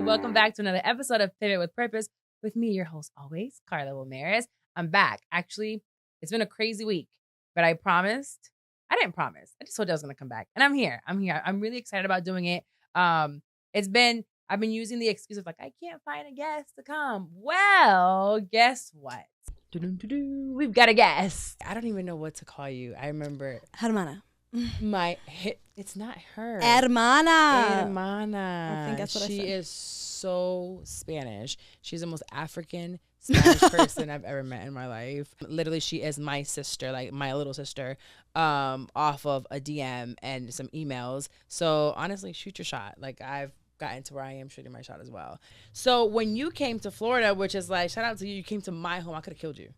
welcome back to another episode of Pivot with Purpose with me, your host always, Carla Ramirez. I'm back. Actually, it's been a crazy week, but I didn't promise. I just told you I was going to come back, and I'm here. I'm really excited about doing it. I've been using the excuse of like, I can't find a guest to come. Well, guess what? We've got a guest. I don't even know what to call you. I remember Hermana. It's not her. Hermana. I think that's what she is so Spanish. She's the most African Spanish person I've ever met in my life. Literally, she is my sister, like my little sister, off of a DM and some emails. So honestly, shoot your shot. Like I've gotten to where I am shooting my shot as well. So when you came to Florida, which is like, shout out to you, you came to my home. I could have killed you.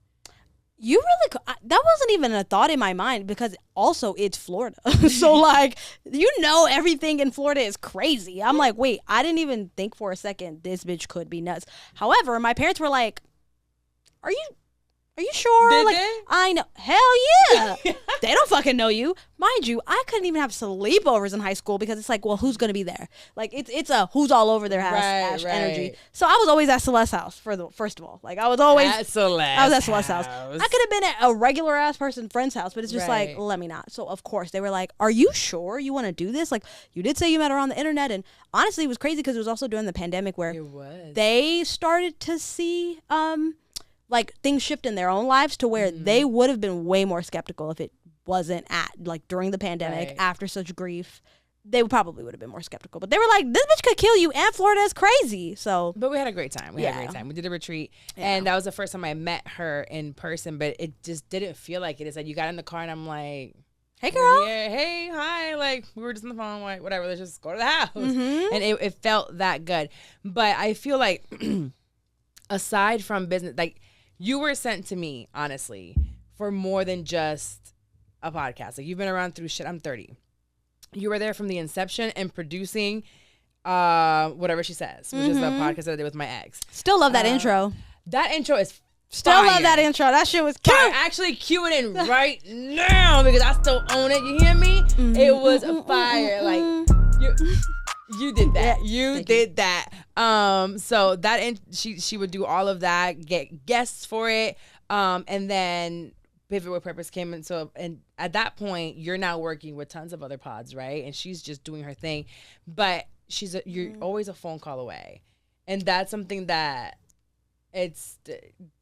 You really that wasn't even a thought in my mind because also it's Florida. So like, everything in Florida is crazy. I'm like, wait, I didn't even think for a second this bitch could be nuts. However, my parents were like, Are you sure? Did like, they? I know. Hell yeah. They don't fucking know you. Mind you, I couldn't even have sleepovers in high school because it's like, well, who's going to be there? Like, it's a who's all over their house energy. So I was always at Celeste's house first of all. Like, I was at Celeste's house. I could have been at a regular ass person friend's house, but it's just like, let me not. So, of course, they were like, are you sure you want to do this? Like, you did say you met her on the internet. And honestly, it was crazy because it was also during the pandemic where they started to see like things shift in their own lives to where they would have been way more skeptical if it wasn't during the pandemic after such grief. They probably would have been more skeptical, but they were like, this bitch could kill you and Florida is crazy. So, but we had a great time. We did a retreat and that was the first time I met her in person, but it just didn't feel like it. It's like you got in the car and I'm like, hey girl. Yeah, hey, hi. Like we were just on the phone, like whatever, let's just go to the house. And it felt that good. But I feel like aside from business, like you were sent to me, honestly, for more than just a podcast. Like, you've been around through shit. I'm 30. You were there from the inception and producing Whatever She Says, which is the podcast that I did with my ex. Still love that intro. That intro is Still fire. Love that intro. That shit was cute. Actually, cue it in right now because I still own it. You hear me? It was fire. Like, you did that. You did that. So that she would do all of that, get guests for it, and then Pivot with Purpose came in. So, and at that point, you're now working with tons of other pods, right? And she's just doing her thing, but you're always a phone call away, and that's something that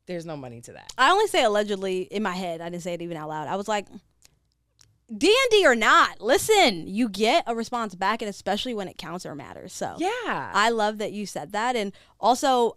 there's no money to that. I only say allegedly in my head. I didn't say it even out loud. I was like, D&D or not, listen, you get a response back, and especially when it counts or matters. So yeah, I love that you said that. And also,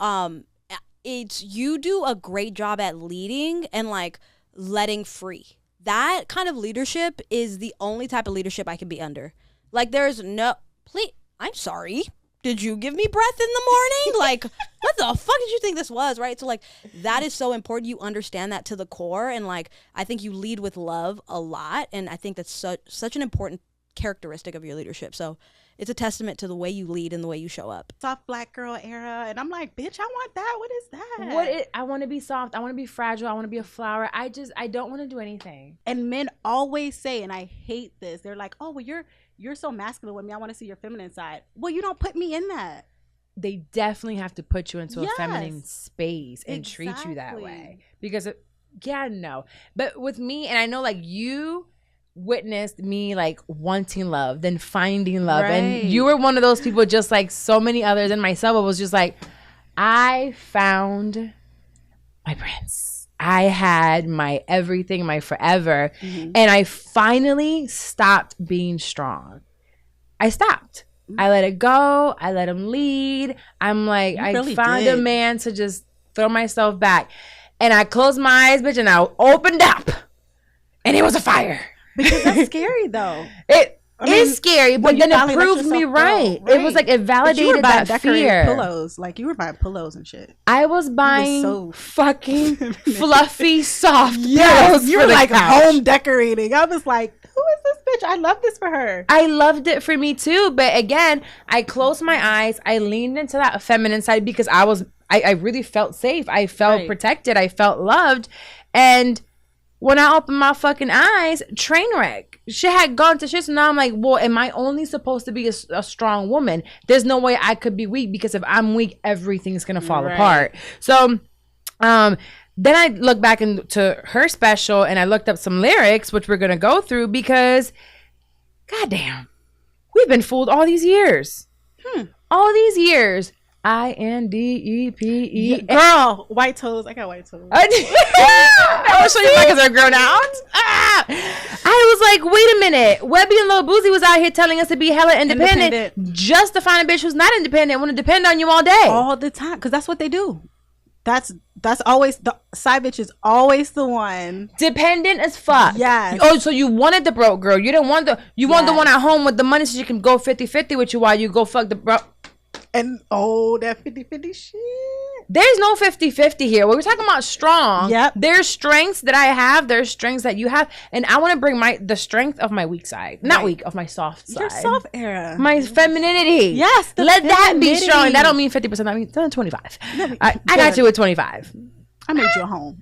you do a great job at leading and like letting free. That kind of leadership is the only type of leadership I can be under. Like, there's no, please, I'm sorry. Did you give me breath in the morning? Like, what the fuck did you think this was, right? So, like, that is so important. You understand that to the core. And, like, I think you lead with love a lot. And I think that's such an important characteristic of your leadership. So, it's a testament to the way you lead and the way you show up. Soft black girl era. And I'm like, bitch, I want that. What is that? I want to be soft. I want to be fragile. I want to be a flower. I don't want to do anything. And men always say, and I hate this, they're like, oh, well, you're so masculine with me. I want to see your feminine side. Well, you don't put me in that. They definitely have to put you into a feminine space and treat you that way. Because, no. But with me, and I know like you witnessed me like wanting love, then finding love. Right. And you were one of those people, just like so many others and myself, it was just like, I found my prince. I had my everything, my forever. And I finally stopped being strong. I stopped. I let it go. I let him lead. I'm like, I found a man to just throw myself back. And I closed my eyes, bitch, and I opened up. And it was a fire. Because that's scary, though. It is scary, but then it proved me right. It was like, it validated that fear. Pillows. Like, you were buying pillows and shit. I was buying fucking fluffy, soft pillows. You were like home decorating. I was like, who is this bitch? I love this for her. I loved it for me too. But again, I closed my eyes. I leaned into that feminine side because I really felt safe. I felt protected. I felt loved. And when I opened my fucking eyes, train wreck. shit had gone to shit. So now I'm like, well, am I only supposed to be a strong woman? There's no way I could be weak, because if I'm weak, everything's gonna fall apart. So then I look back into her special and I looked up some lyrics, which we're gonna go through, because goddamn, we've been fooled all these years. All these years. INDEPE. Girl, white toes. I got white toes. I was showing you because they're grown out. I was like, wait a minute. Webby and Lil Boosie was out here telling us to be hella independent. Just to find a bitch who's not independent, want to depend on you all day. All the time. Because that's what they do. That's always the side bitch is always the one dependent as fuck. Yes. Oh, so you wanted the broke girl. You didn't want want the one at home with the money so she can go 50-50 with you while you go fuck the broke. And that 50-50 shit. There's no 50-50 here. We're talking about strong. Yep. There's strengths that I have. There's strengths that you have. And I want to bring the strength of my weak side. Not weak, of my soft side. Your soft era. My femininity. Yes. Let that be strong. That don't mean 50%. I mean 25. I got you with 25. I made you a home.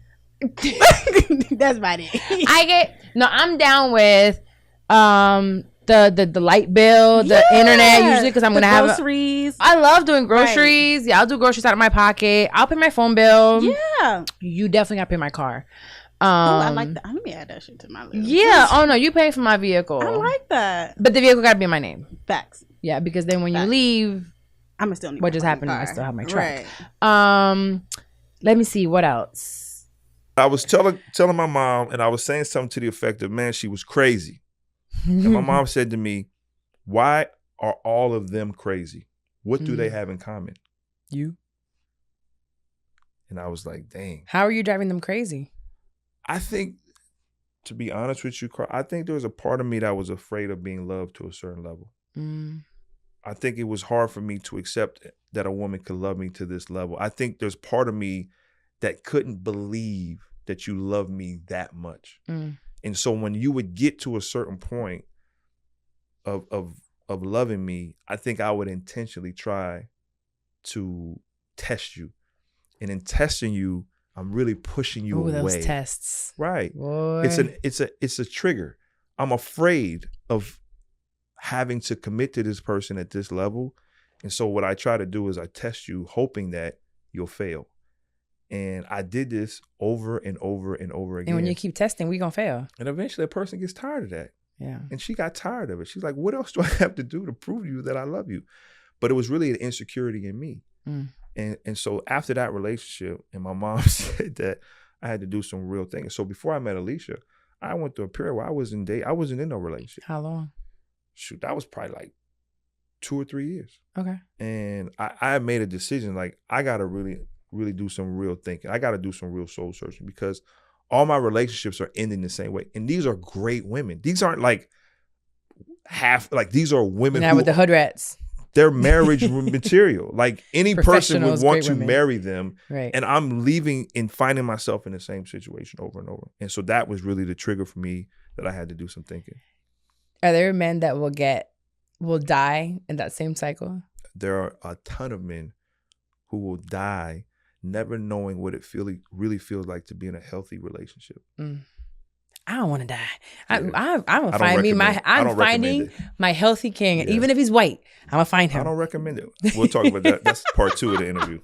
That's about it. I'm down with the light bill, the internet, usually, because I'm gonna have groceries. I love doing groceries. Yeah, I'll do groceries out of my pocket. I'll pay my phone bill. Yeah, you definitely gotta pay my car. I like that. Let me add that shit to my list. Yeah. Oh no, you pay for my vehicle. I like that. But the vehicle gotta be in my name. Facts. Yeah, because then when you leave, I'm still need what just happened? I still have my truck. Right. Let me see what else. I was telling my mom, and I was saying something to the effect of, man, she was crazy. And my mom said to me, why are all of them crazy? What do they have in common? You. And I was like, dang. How are you driving them crazy? I think, to be honest with you, I think there was a part of me that was afraid of being loved to a certain level. I think it was hard for me to accept that a woman could love me to this level. I think there's part of me that couldn't believe that you love me that much. And so when you would get to a certain point of loving me, I think I would intentionally try to test you. And in testing you, I'm really pushing you away. Those tests. Right. Boy. It's a trigger. I'm afraid of having to commit to this person at this level. And so what I try to do is I test you, hoping that you'll fail. And I did this over and over and over again. And when you keep testing, we gonna fail. And eventually a person gets tired of that. Yeah. And she got tired of it. She's like, what else do I have to do to prove to you that I love you? But it was really an insecurity in me. And so after that relationship, and my mom said that I had to do some real things. So before I met Alisia, I went through a period where I wasn't in no relationship. How long? Shoot, that was probably like 2 or 3 years. Okay. And I made a decision, like, I gotta really do some real thinking. I got to do some real soul searching, because all my relationships are ending the same way. And these are great women. These aren't like these are women with the hood rats. They're marriage material. Like any person would want to marry them. Right. And I'm leaving and finding myself in the same situation over and over. And so that was really the trigger for me that I had to do some thinking. Are there men that will die in that same cycle? There are a ton of men who will die never knowing what it really feels like to be in a healthy relationship. I don't want to die. Yeah. I'm finding my healthy king. Yeah. Even if he's white, I'm gonna find him. I don't recommend it. We'll talk about that. That's part 2 of the interview.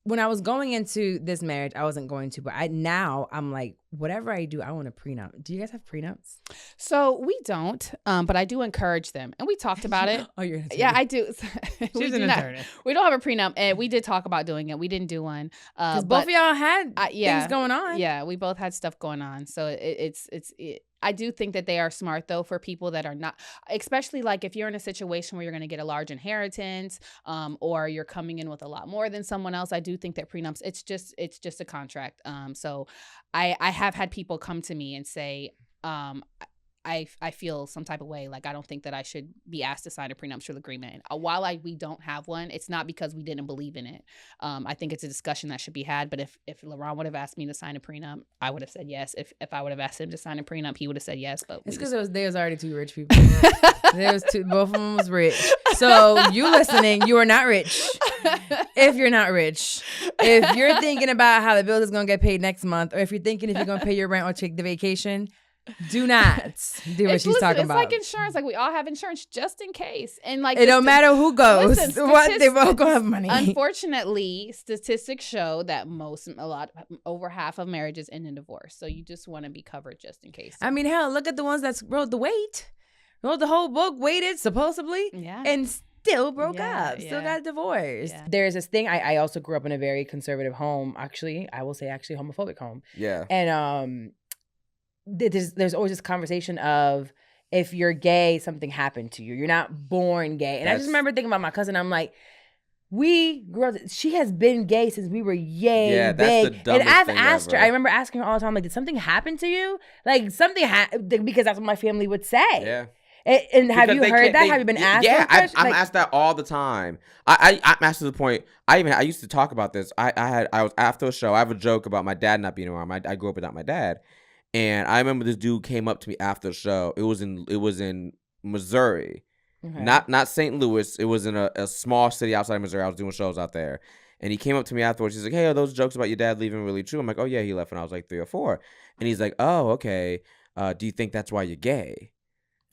When I was going into this marriage, I wasn't going to, but I'm like, whatever I do, I want a prenup. Do you guys have prenups? So we don't, but I do encourage them, and we talked about it. Oh, you're an attorney. Yeah, I do. She's an attorney. We don't have a prenup, and we did talk about doing it. We didn't do one because both of y'all had things going on. Yeah, we both had stuff going on, so it's. I do think that they are smart, though, for people that are not, especially like if you're in a situation where you're going to get a large inheritance, or you're coming in with a lot more than someone else. I do think that prenups, it's just a contract. So I have had people come to me and say, I feel some type of way, like I don't think that I should be asked to sign a prenuptial agreement. While we don't have one, it's not because we didn't believe in it. I think it's a discussion that should be had. But if Laron would have asked me to sign a prenup, I would have said yes. If I would have asked him to sign a prenup, he would have said yes. But it's because there was already 2 rich people. Both of them was rich. So you listening, you are not rich. If you're not rich, if you're thinking about how the bill is going to get paid next month, or if you're thinking if you're going to pay your rent or take the vacation, Do not do what she's talking about. It's like insurance. Like we all have insurance just in case. And like it don't matter who goes. Listen, what they both gonna have money. Unfortunately, statistics show that over half of marriages end in divorce. So you just want to be covered just in case. I mean, hell, look at the ones that wrote the whole book, waited supposedly, and still broke up, still got divorced. Yeah. There's this thing. I also grew up in a very conservative home. Actually, I will say homophobic home. Yeah. And there's always this conversation of if you're gay, something happened to you. You're not born gay. And I just remember thinking about my cousin. I'm like, we grew up, she has been gay since we were big. That's the dumbest and I've thing asked ever. her, I remember asking her all the time, like, did something happen to you? Like something because that's what my family would say. Yeah. And have you heard that? Have you been asked? Yeah, I'm asked that all the time. I'm asked to the point. I used to talk about this. I was after a show. I have a joke about my dad not being around. I grew up without my dad, and I remember this dude came up to me after the show. It was in Missouri, not St. Louis. It was in a small city outside of Missouri. I was doing shows out there, and he came up to me afterwards. He's like, "Hey, are those jokes about your dad leaving really true?" I'm like, "Oh yeah, he left when I was like 3 or 4." And he's like, "Oh, okay. Do you think that's why you're gay?"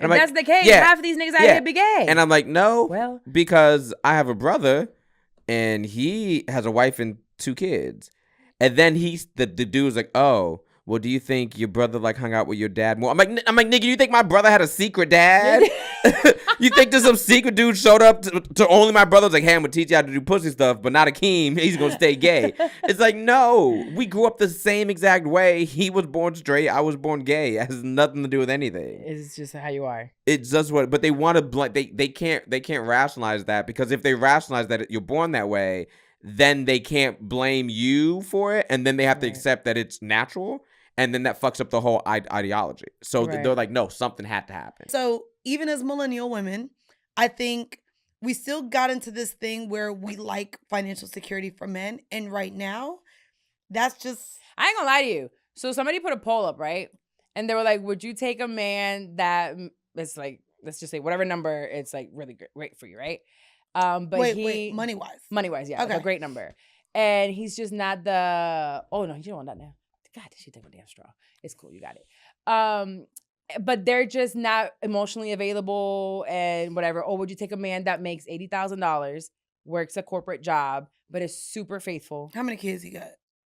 If that's the case, half of these niggas out here be gay. And I'm like, no, because I have a brother and he has a wife and 2 kids. And then the dude's like, oh, well, do you think your brother like hung out with your dad more? I'm like, nigga, you think my brother had a secret dad? You think there's some secret dude showed up to only my brother's like, hey, I'm gonna teach you how to do pussy stuff, but not Akeem. He's gonna stay gay. It's like, no, we grew up the same exact way. He was born straight. I was born gay. It has nothing to do with anything. It's just how you are. It's just what, but they want to they can't rationalize that, because if they rationalize that you're born that way, then they can't blame you for it, and then they have to accept that it's natural. And then that fucks up the whole ideology. So they're like, no, something had to happen. So even as millennial women, I think we still got into this thing where we like financial security for men. And right now, that's just... I ain't gonna lie to you. So somebody put a poll up, right? And they were like, would you take a man that is like, let's just say whatever number, it's like really great for you, right? But wait, money-wise. Money-wise, yeah. Okay. A great number. And he's just not the... Oh, no, you don't want that now. God, she took a damn straw. It's cool. You got it. But they're just not emotionally available and whatever. Or would you take a man that makes $80,000, works a corporate job, but is super faithful? How many kids you got?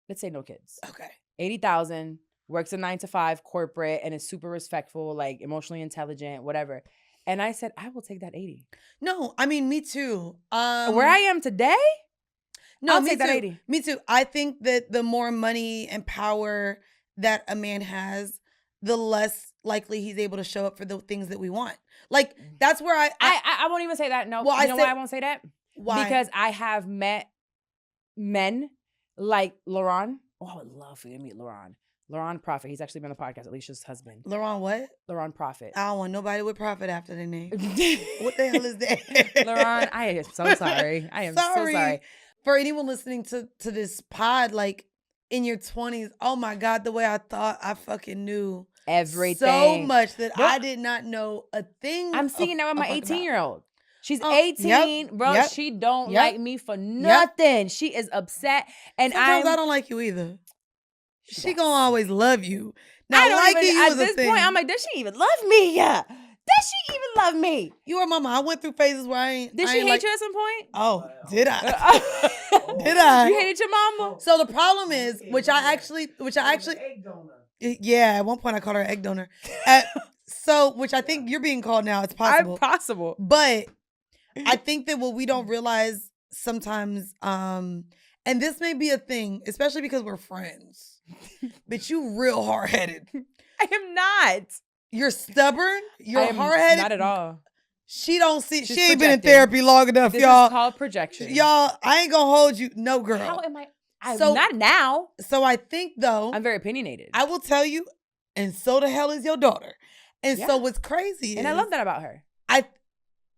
Let's say no kids. Okay. 80,000, works a 9-to-5 corporate and is super respectful, like emotionally intelligent, whatever. And I said, I will take that 80. No, I mean, me too. Where I am today? No, I'll take that 80. Me too. I think that the more money and power that a man has, the less likely he's able to show up for the things that we want. Like, that's where I won't even say that. No. Well, you know why I won't say that? Why? Because I have met men like Laron. Oh, I would love for you to meet Laron. Laron Prophet. He's actually been on the podcast, Alicia's husband. Laron what? Laron Prophet. I don't want nobody with Prophet after their name. What the hell is that? Laron, I am so sorry. I am so sorry. For anyone listening to this pod, like in your 20s, oh my God, the way I thought I fucking knew everything so much that I did not know a thing. I'm seeing that with my 18-year-old. She's 18, bro. Yep, she don't like me for nothing. She is upset, and sometimes I don't like you either. She gonna always love you. Now, liking you at this point, I'm like, does she even love me? Yeah. Does she even love me? You were mama. I went through phases where I ain't. Did she hate you at some point? Oh, did I? Did I? You hated your mama? So the problem is, which I actually, egg donor. Yeah, at one point I called her egg donor. So, which I think you're being called now. It's possible. Possible. But I think that what we don't realize sometimes, and this may be a thing, especially because we're friends, but you real hard-headed. I am not. You're stubborn. You're hard-headed. Not at all. She don't see. She ain't been in therapy long enough, y'all. This is called projection. Y'all, I ain't gonna hold you. No, girl. How am I? I'm not now. So I think, though. I'm very opinionated. I will tell you, and so the hell is your daughter. And so what's crazy is. And I love that about her.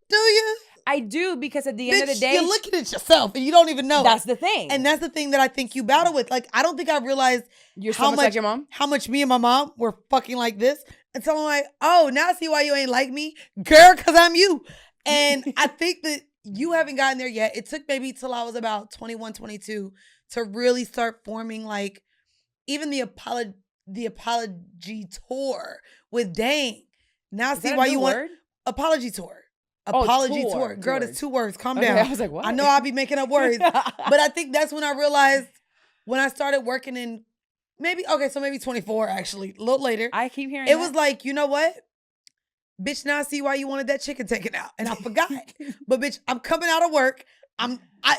Do you? I do, because at the end of the day. You're looking at yourself and you don't even know. That's the thing. And that's the thing that I think you battle with. Like, I don't think I realized you're so much like your mom. How much me and my mom were fucking like this. And so I'm like, oh, now I see why you ain't like me. Girl, because I'm you. And I think that you haven't gotten there yet. It took maybe till I was about 21, 22 to really start forming, like, even the the apology tour with Dang. Now Is see that a why new you word? want apology tour. Oh, Apology tour. tour. Girl, Tour. that's 2 words. Calm Okay, down. I was like, what? I know I'll be making up words. But I think that's when I realized when I started working in maybe 24 actually, a little later. I keep hearing it was like, you know what? Bitch, now I see why you wanted that chicken taken out. And I forgot. But bitch, I'm coming out of work.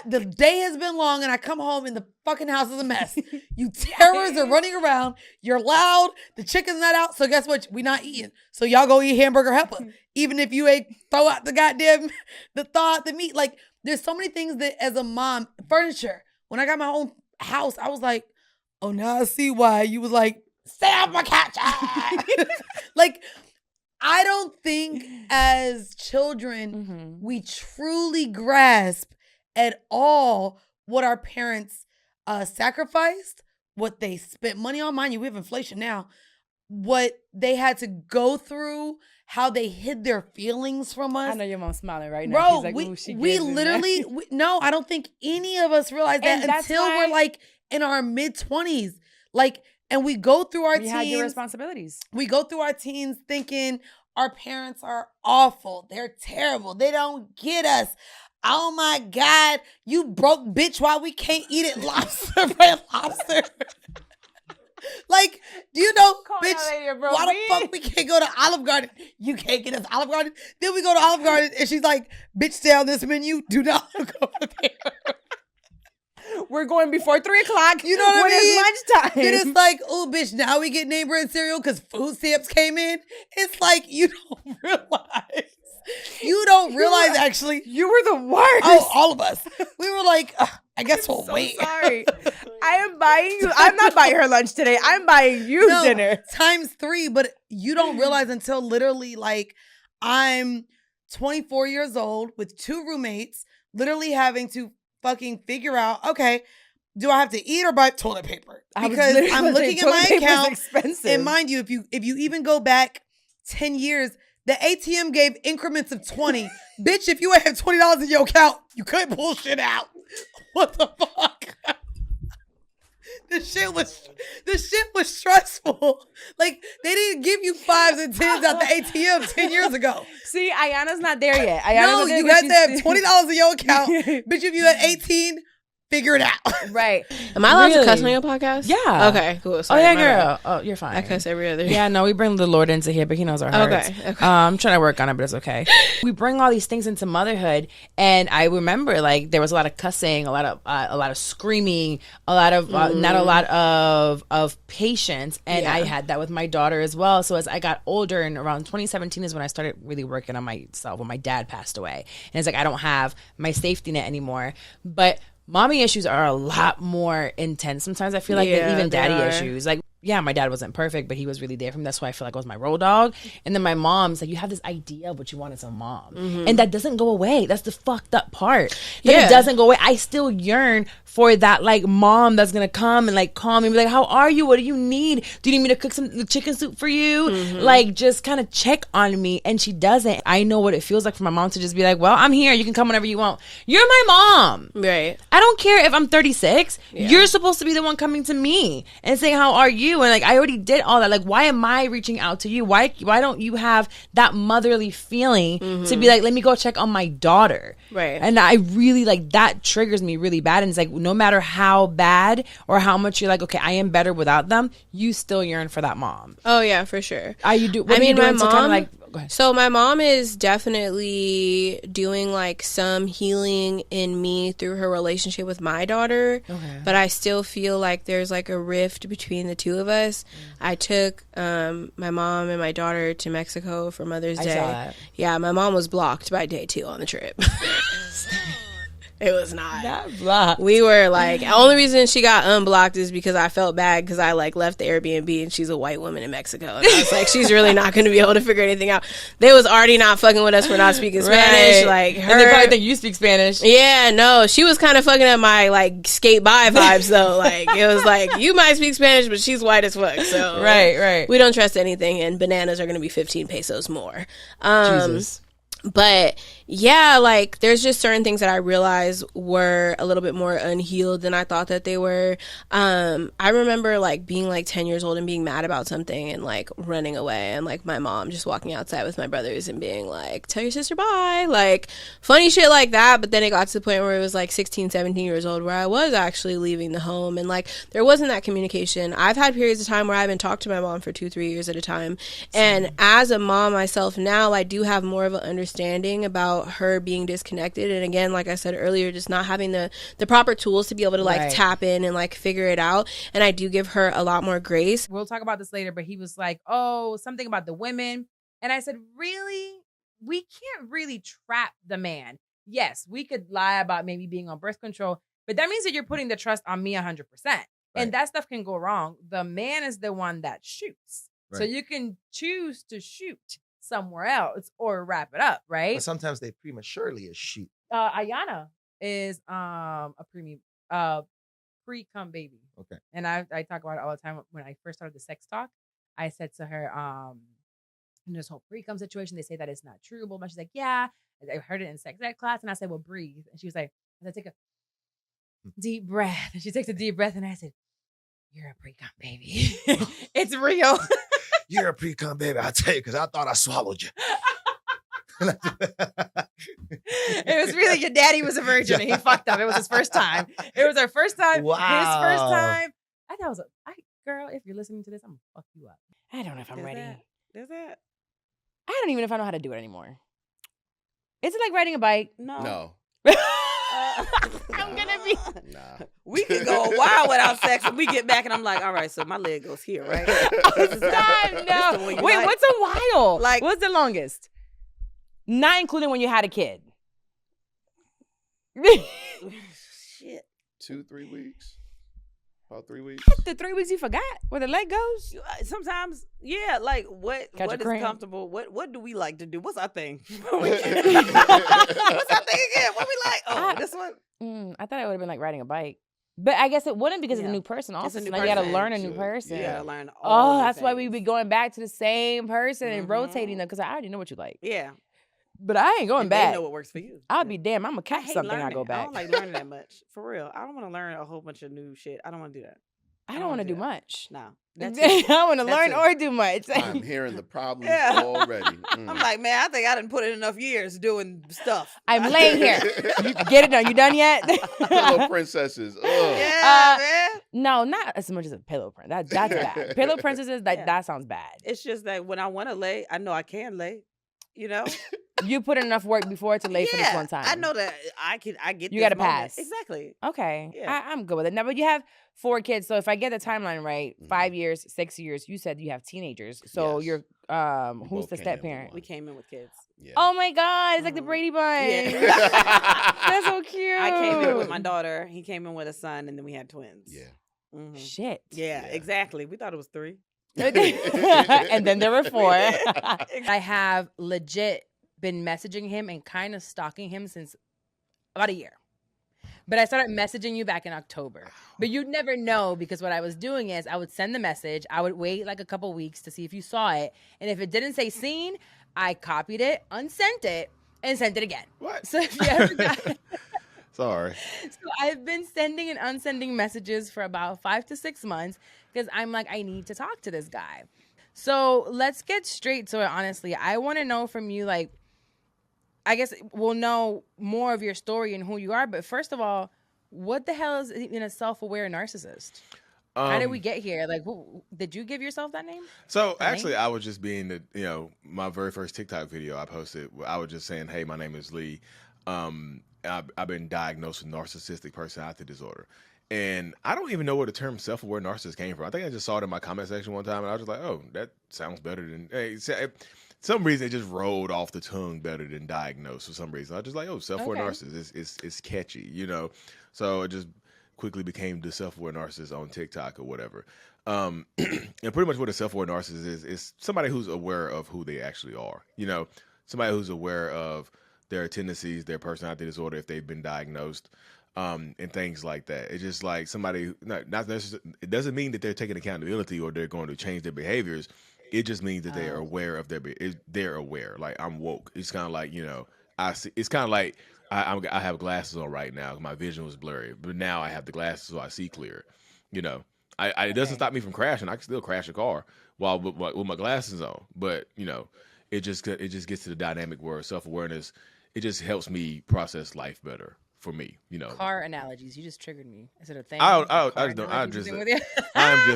The day has been long and I come home and the fucking house is a mess. You terrors are running around. You're loud. The chicken's not out. So guess what? We not eating. So y'all go eat hamburger helper. Even if you ain't throw out the meat. Like there's so many things that as a mom, furniture. When I got my own house, I was like, oh, now I see why you was like, stay off my couch. Like, I don't think as children, we truly grasp at all what our parents sacrificed, what they spent money on. Mind you, we have inflation now. What they had to go through, how they hid their feelings from us. I know your mom's smiling right now. Bro, She's like, we literally, no, I don't think any of us realize that until we're like in our mid-20s. Like, and we go through our teens. You had your responsibilities. We go through our teens thinking our parents are awful. They're terrible. They don't get us. Oh my God, you broke bitch, why we can't eat it red lobster. Like, do you know, bitch, why the fuck we can't go to Olive Garden? You can't get us Olive Garden. Then we go to Olive Garden and she's like, bitch, stay on this menu. Do not go there. We're going before 3 o'clock. You know what I mean? It's lunchtime. Then it's like, oh, bitch, now we get name brand cereal because food stamps came in. It's like, you don't realize. You don't realize, actually. You were the worst. Oh, all of us. We were like, I guess we'll wait. Sorry. I am buying you. I'm not buying her lunch today. I'm buying you dinner. Times 3. But you don't realize until literally, like, I'm 24 years old with 2 roommates, literally having to fucking figure out, okay, do I have to eat or buy toilet paper? Because I'm looking at my account. And mind you, if you even go back 10 years, the ATM gave increments of 20. Bitch, if you have $20 in your account, you couldn't pull shit out. What the fuck? This shit was stressful. Like, they didn't give you 5s and 10s at the ATM 10 years ago. See, Ayana's not there yet. No, you had to have $20 in your account. Bitch, if you had 18, figure it out. Right. Am I allowed to cuss on your podcast? Yeah. Okay, cool. Sorry, oh, yeah, girl. Oh, you're fine. I cuss every other. Yeah, no, we bring the Lord into here, but he knows our hearts. Okay. I'm trying to work on it, but it's okay. We bring all these things into motherhood, and I remember, like, there was a lot of cussing, a lot of screaming, a lot of not a lot of patience, and I had that with my daughter as well. So as I got older, and around 2017 is when I started really working on myself when my dad passed away, and it's like I don't have my safety net anymore, but mommy issues are a lot more intense sometimes, I feel like, than even daddy issues. Like, yeah, my dad wasn't perfect, but he was really there for me. That's why I feel like I was my road dog. And then my mom's like, you have this idea of what you want as a mom. And that doesn't go away. That's the fucked up part. That it doesn't go away. I still yearn for that, like, mom that's going to come and, like, call me and be like, how are you? What do you need? Do you need me to cook some chicken soup for you? Like, just kind of check on me. And she doesn't. I know what it feels like for my mom to just be like, well, I'm here. You can come whenever you want. You're my mom. Right. I don't care if I'm 36. You're supposed to be the one coming to me and saying, how are you? And, like, I already did all that. Like, why am I reaching out to you? Why don't you have that motherly feeling to be like, let me go check on my daughter? Right. And I really, like, that triggers me really bad. And it's like, no matter how bad or how much you're like, okay, I am better without them, you still yearn for that mom. Oh yeah, for sure. What are you doing my to mom, kind of like, go ahead. So my mom is definitely doing like some healing in me through her relationship with my daughter. Okay. But I still feel like there's like a rift between the two of us. I took my mom and my daughter to Mexico for Mother's Day. I saw that. Yeah, my mom was blocked by day 2 on the trip. It was not blocked. We were like, the only reason she got unblocked is because I felt bad because I like left the Airbnb and she's a white woman in Mexico. And I was like, she's really not going to be able to figure anything out. They was already not fucking with us for not speaking Spanish. Like, her, and they probably think you speak Spanish. Yeah, no, she was kind of fucking up my like skate by vibes though. Like, it was like, you might speak Spanish, but she's white as fuck. So right. We don't trust anything, and bananas are going to be 15 pesos more. Jesus. But yeah, like there's just certain things that I realized were a little bit more unhealed than I thought that they were. I remember like being like 10 years old and being mad about something and like running away, and like my mom just walking outside with my brothers and being like, tell your sister bye, like funny shit like that. But then it got to the point where it was like 16, 17 years old where I was actually leaving the home, and like there wasn't that communication. I've had periods of time where I haven't talked to my mom for 2-3 years at a time. And as a mom myself now, I do have more of an understanding about her being disconnected, and again, like I said earlier, just not having the proper tools to be able to like tap in and like figure it out. And I do give her a lot more grace. We'll talk about this later, but he was like, oh, something about the women. And I said, really? We can't really trap the man. Yes, we could lie about maybe being on birth control, but that means that you're putting the trust on me 100%. And that stuff can go wrong. The man is the one that shoots. So you can choose to shoot somewhere else or wrap it up, right? But sometimes they prematurely shoot. Ayana is a pre-cum baby. Okay. And I talk about it all the time. When I first started the sex talk, I said to her, in this whole pre-cum situation, they say that it's not true. But she's like, yeah, I heard it in sex ed class. And I said, well, breathe. And she was like, I said, take a deep breath. And she takes a deep breath. And I said, you're a pre-cum baby. It's real. You're a pre-cum baby, I'll tell you, because I thought I swallowed you. It was really your daddy was a virgin and he fucked up. It was his first time. It was our first time. Wow. His first time. I thought it was girl, if you're listening to this, I'm gonna fuck you up. I don't know if I'm ready. Is that? I don't even know if I know how to do it anymore. Is it like riding a bike? No. I'm gonna be. Nah. We can go a while without sex, and we get back, and I'm like, all right, so my leg goes here, right? Stop, no. Wait, like? what's a while? Like, what's the longest? Not including when you had a kid. Shit. 2-3 weeks. About 3 weeks. The 3 weeks you forgot where the leg goes? Sometimes, yeah. Like what is comfortable? What do we like to do? What's our thing? What's our thing again? What we like? Oh, this one. I thought it would have been like riding a bike. But I guess it wouldn't because it's a new person also. It's a new so now you person. gotta learn a new person. You gotta learn all that's why we be going back to the same person and rotating them because I already know what you like. Yeah. But I ain't going back. They know what works for you. I'll be damn. I'm gonna catch something. Learning. I go back. I don't like learning that much. For real. I don't want to learn a whole bunch of new shit. I don't want to do that. I don't want to do much. No. I don't want to learn or do much. I'm hearing the problems already. I'm like, man, I think I didn't put in enough years doing stuff. I'm laying here. You get it done. You done yet? Pillow princesses. Ugh. Yeah, man. No, not as much as a pillow princess. That's bad. Pillow princesses. That sounds bad. It's just that when I want to lay, I know I can lay. You know, you put in enough work before to lay for this one time. I know that I get. You got to pass. Exactly. Okay, yeah. I'm good with it. Now, but you have 4 kids, so if I get the timeline right, 5 years, 6 years. You said you have teenagers, so you're who's the step parent? We came in with kids. Yeah. Oh my God, it's like the Brady Bunch. Yeah. That's so cute. I came in with my daughter. He came in with a son, and then we had twins. Yeah. Mm-hmm. Shit. Yeah, exactly. We thought it was 3. And then there were 4. I have legit been messaging him and kind of stalking him since about a year. But I started messaging you back in October. But you'd never know because what I was doing is I would send the message. I would wait like a couple weeks to see if you saw it. And if it didn't say seen, I copied it, unsent it, and sent it again. What? So if you ever got it. Sorry. So I've been sending and unsending messages for about 5 to 6 months because I'm like, I need to talk to this guy. So let's get straight to it, honestly. I want to know from you, like, I guess we'll know more of your story and who you are. But first of all, what the hell is a self-aware narcissist? How did we get here? Like, did you give yourself that name? So actually, I was just being my very first TikTok video I posted. I was just saying, hey, my name is Lee. I've been diagnosed with narcissistic personality disorder. And I don't even know where the term self-aware narcissist came from. I think I just saw it in my comment section one time, and I was just like, oh, that sounds better than... Hey, some reason it just rolled off the tongue better than diagnosed for some reason. I was just like, oh, self-aware narcissist. It's catchy, you know? So it just quickly became the self-aware narcissist on TikTok or whatever. And pretty much what a self-aware narcissist is somebody who's aware of who they actually are. You know, somebody who's aware of their tendencies, their personality disorder if they've been diagnosed, and things like that. It's just like somebody, not necessarily, it doesn't mean that they're taking accountability or they're going to change their behaviors. It just means that they are aware of they're aware. Like I'm woke. It's kind of like, I see. It's kind of like I have glasses on right now. My vision was blurry, but now I have the glasses so I see clear. It doesn't stop me from crashing. I can still crash a car while with my glasses on. But it just gets to the dynamic where self-awareness. It just helps me process life better. For me, car analogies. You just triggered me. Is it a thing? I'm just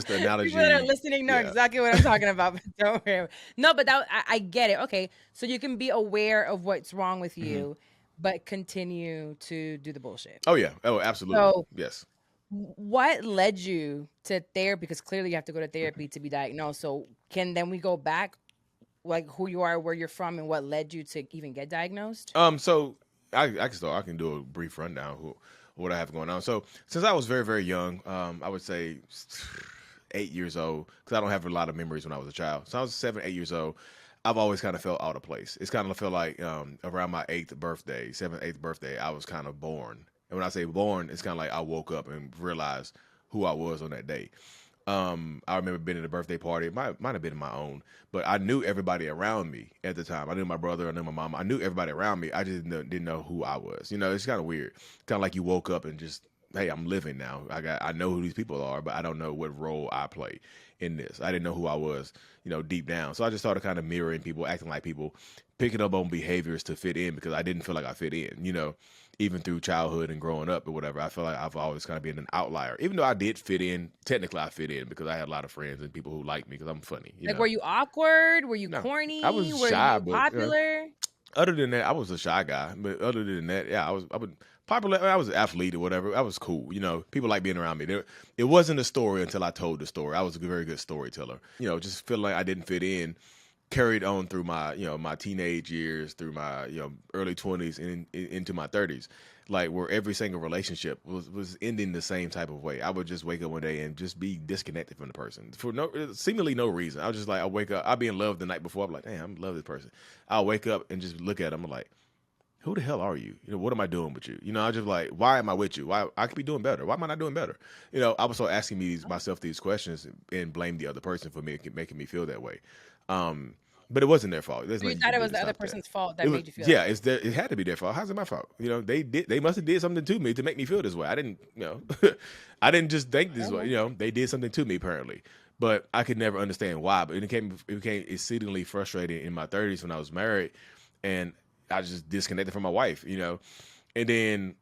an analogy. People that are listening know exactly what I'm talking about. But don't worry. No, but I get it. Okay, so you can be aware of what's wrong with you, but continue to do the bullshit. Oh yeah. Oh, absolutely. So, yes. What led you to therapy? Because clearly you have to go to therapy to be diagnosed. So then we go back, like who you are, where you're from, and what led you to even get diagnosed? So. I can start. I can do a brief rundown of what I have going on. So since I was very, very young, I would say 8 years old, because I don't have a lot of memories when I was a child. So I was 7, 8 years old. I've always kind of felt out of place. It's kind of felt like around my 7th, 8th birthday, I was kind of born. And when I say born, it's kind of like I woke up and realized who I was on that day. I remember being at a birthday party. It might have been my own, but I knew everybody around me at the time. I knew my brother, I knew my mom. I knew everybody around me. I just didn't know who I was. It's kind of weird. Kind of like you woke up and just, hey, I'm living now. I know who these people are, but I don't know what role I play in this. I didn't know who I was, deep down. So I just started kind of mirroring people, acting like people, picking up on behaviors to fit in because I didn't feel like I fit in, even through childhood and growing up or whatever. I feel like I've always kind of been an outlier. Even though I did fit in, technically I fit in because I had a lot of friends and people who liked me because I'm funny. Were you awkward? Were you corny? I was Were shy, you popular? Other than that, I was a shy guy. But other than that, yeah, I was popular. I was an athlete or whatever. I was cool. People like being around me. It wasn't a story until I told the story. I was a very good storyteller. Just feeling like I didn't fit in. Carried on through my, my teenage years, through my, early 20s and into my 30s, like where every single relationship was ending the same type of way. I would just wake up one day and just be disconnected from the person for seemingly no reason. I was just like, I wake up, I'll be in love the night before. I'm like, damn, I love this person. I'll wake up and just look at them. I'm like, who the hell are you? What am I doing with you? I just like, why am I with you? Why I could be doing better? Why am I not doing better? I was so asking myself these questions and blame the other person for making me feel that way. But it wasn't their fault. You thought it was the other person's fault that made you feel that? Yeah, it had to be their fault. How's it my fault? They must have did something to me to make me feel this way. I didn't, I didn't just think this way. They did something to me apparently, but I could never understand why. But it became exceedingly frustrating in my 30s when I was married, and I just disconnected from my wife. And then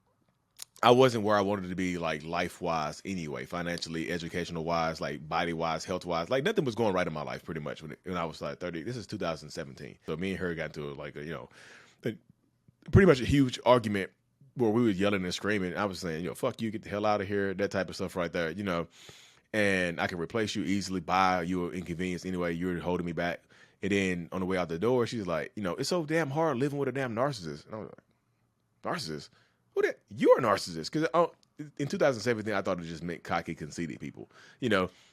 I wasn't where I wanted to be, like life-wise anyway, financially, educational-wise, like body-wise, health-wise. Like nothing was going right in my life pretty much when I was like 30. This is 2017. So me and her got into pretty much a huge argument where we were yelling and screaming. I was saying, fuck you, get the hell out of here, that type of stuff right there, and I can replace you easily, buy you an inconvenience anyway. You're holding me back. And then on the way out the door, she's like, it's so damn hard living with a damn narcissist. And I was like, narcissist? You're a narcissist. Because in 2017, I thought it just meant cocky, conceited people.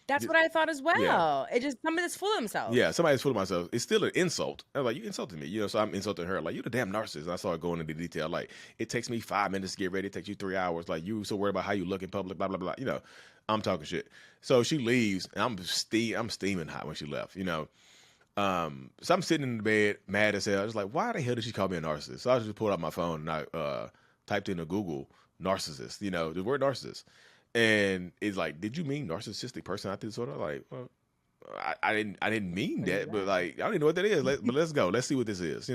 That's what I thought as well. Yeah. It just somebody that's full of themselves. Yeah, somebody that's full of themselves. It's still an insult. I'm like, you insulted me. So I'm insulting her. Like, you're the damn narcissist. And I started going into detail. Like, it takes me 5 minutes to get ready. It takes you 3 hours. Like, you so worried about how you look in public, blah, blah, blah. I'm talking shit. So she leaves, and I'm steaming hot when she left, So I'm sitting in the bed, mad as hell. I was like, why the hell did she call me a narcissist? So I just pulled out my phone, and I typed into Google narcissist, the word narcissist. And it's like, did you mean narcissistic personality disorder? Like, well, I didn't mean that, but like, I don't even know what that is. But let's go. Let's see what this is,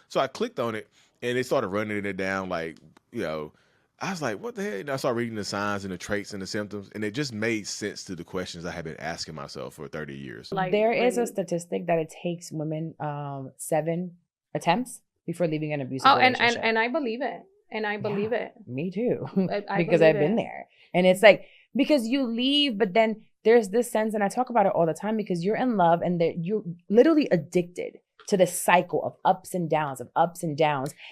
So I clicked on it and it started running it down. Like, I was like, what the hell? And I started reading the signs and the traits and the symptoms, and it just made sense to the questions I had been asking myself for 30 years. Like, there is a statistic that it takes women 7 attempts before leaving an abusive relationship. And I believe it. And I believe it. Me too. Because I've been there. And it's like, because you leave, but then there's this sense, and I talk about it all the time, because you're in love and you're literally addicted to the cycle of ups and downs.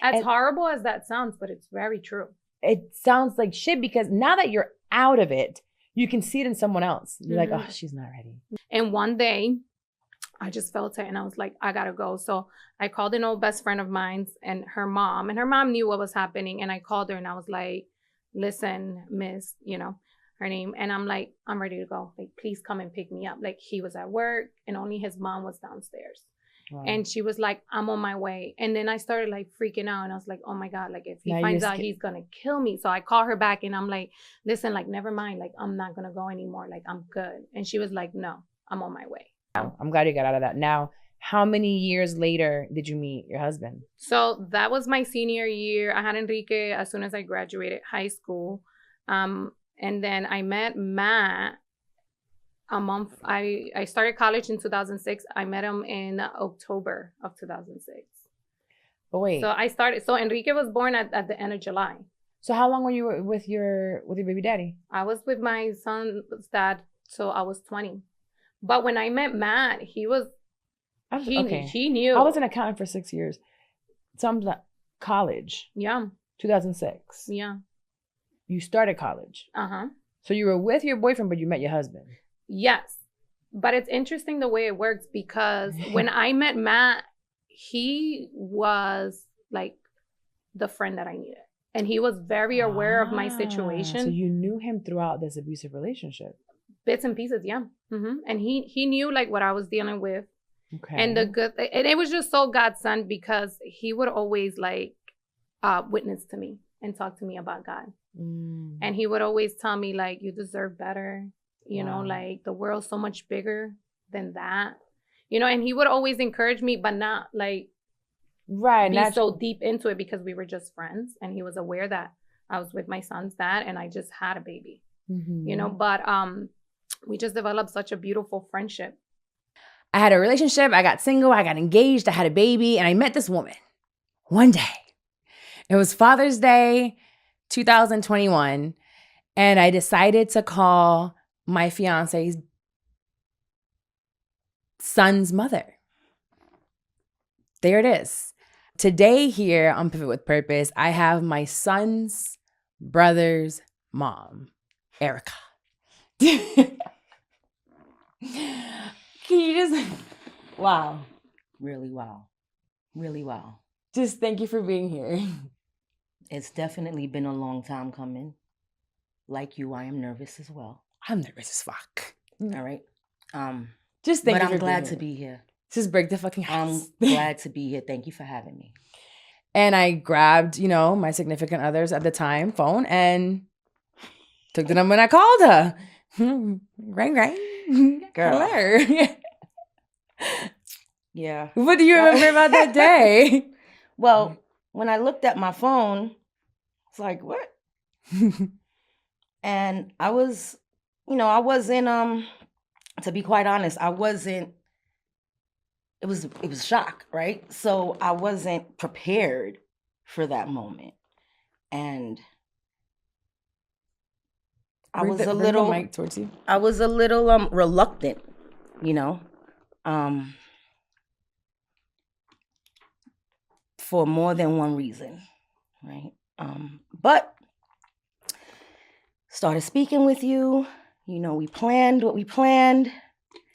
As horrible as that sounds, but it's very true. It sounds like shit because now that you're out of it, you can see it in someone else. You're like, oh, she's not ready. And one day, I just felt it and I was like, I gotta go. So I called an old best friend of mine and her mom knew what was happening. And I called her and I was like, listen, miss, her name. And I'm like, I'm ready to go. Like, please come and pick me up. Like, he was at work and only his mom was downstairs. Wow. And she was like, I'm on my way. And then I started like freaking out. And I was like, oh my God, like if he finds out, he's going to kill me. So I call her back and I'm like, listen, like, never mind. Like, I'm not going to go anymore. Like, I'm good. And she was like, no, I'm on my way. I'm glad you got out of that. Now, how many years later did you meet your husband? So that was my senior year. I had Enrique as soon as I graduated high school. And then I met Matt a month. I started college in 2006. I met him in October of 2006. Oh, wait. So Enrique was born at the end of July. So how long were you with your baby daddy? I was with my son's dad, so I was 20. But when I met Matt, he knew. I was an accountant for 6 years. So I'm like, college. Yeah. 2006. Yeah. You started college. Uh-huh. So you were with your boyfriend, but you met your husband. Yes. But it's interesting the way it works because when I met Matt, he was like the friend that I needed. And he was very aware of my situation. So you knew him throughout this abusive relationship. Bits and pieces, yeah. Mm-hmm. And he knew like what I was dealing with. Okay. And it was just so God sent because he would always like witness to me and talk to me about God. Mm. And he would always tell me like, you deserve better. You know, like the world's so much bigger than that. You know, and he would always encourage me, but not like be so deep into it because we were just friends. And he was aware that I was with my son's dad and I just had a baby. Mm-hmm. You know, but we just developed such a beautiful friendship. I had a relationship. I got single. I got engaged. I had a baby. And I met this woman one day. It was Father's Day, 2021. And I decided to call my fiance's son's mother. There it is. Today here on Pivot with Purpose, I have my son's brother's mom, Erica. Can you just... Wow. Really wow. Really wow. Just thank you for being here. It's definitely been a long time coming. Like you, I am nervous as well. I'm nervous as fuck. All right. Just thank you but for I'm glad being to be here. Just break the fucking house. I'm glad to be here. Thank you for having me. And I grabbed, my significant other's at the time phone and took the number and I called her. Ring. Girl. Hello. Yeah. What do you remember about that day? Well, when I looked at my phone, it's like, what? And I was, I wasn't, to be quite honest, I wasn't, it was shock, right? So I wasn't prepared for that moment. And I was a little mic towards you. I was a little reluctant, for more than one reason, right? But started speaking with you. We planned what we planned.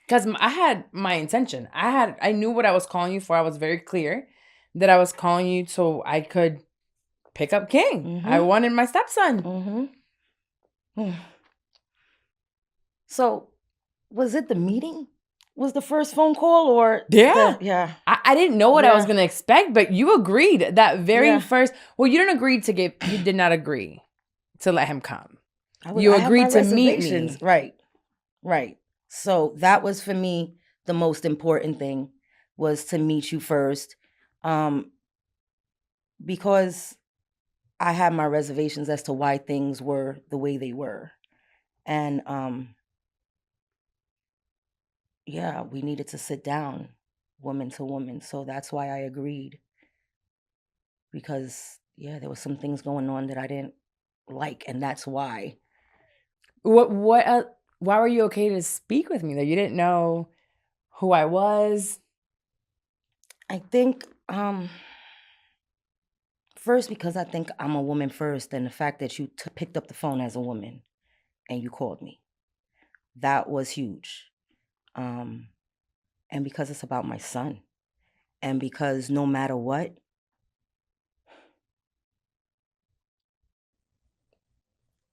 Because I had my intention. I knew what I was calling you for. I was very clear that I was calling you so I could pick up King. Mm-hmm. I wanted my stepson. Mm-hmm. So, was it the meeting? Was the first phone call or? Yeah. I didn't know what I was going to expect, but you agreed that very first. Well, you did not agree to let him come. You agreed to meet me. Right. So that was for me the most important thing was to meet you first, because I had my reservations as to why things were the way they were, and we needed to sit down, woman to woman. So that's why I agreed, because there was some things going on that I didn't like, and that's why. Why were you okay to speak with me though? You didn't know who I was? I think first because I think I'm a woman first, and the fact that you picked up the phone as a woman and you called me. That was huge. And because it's about my son. And because no matter what,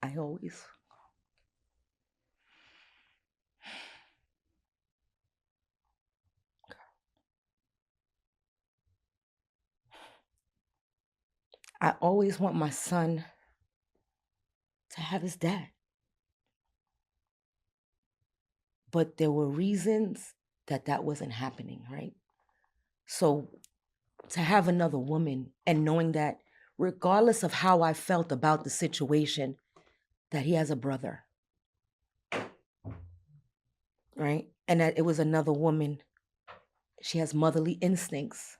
I always I always want my son to have his dad. But there were reasons that wasn't happening, right? So to have another woman and knowing that regardless of how I felt about the situation, that he has a brother, right? And that it was another woman. She has motherly instincts.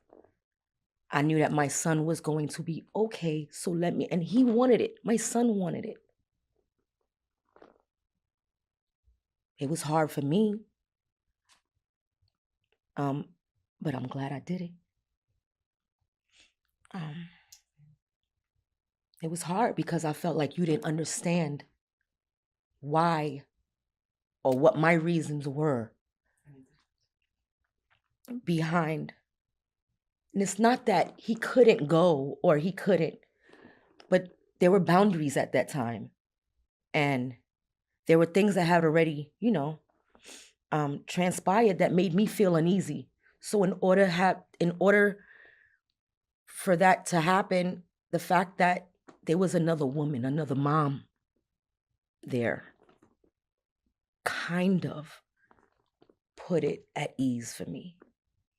I knew that my son was going to be okay, so and he wanted it. My son wanted it. It was hard for me. But I'm glad I did it. It was hard because I felt like you didn't understand why or what my reasons were behind. And it's not that he couldn't go or he couldn't, but there were boundaries at that time. And there were things that had already, transpired that made me feel uneasy. So in order for that to happen, the fact that there was another woman, another mom there, kind of put it at ease for me.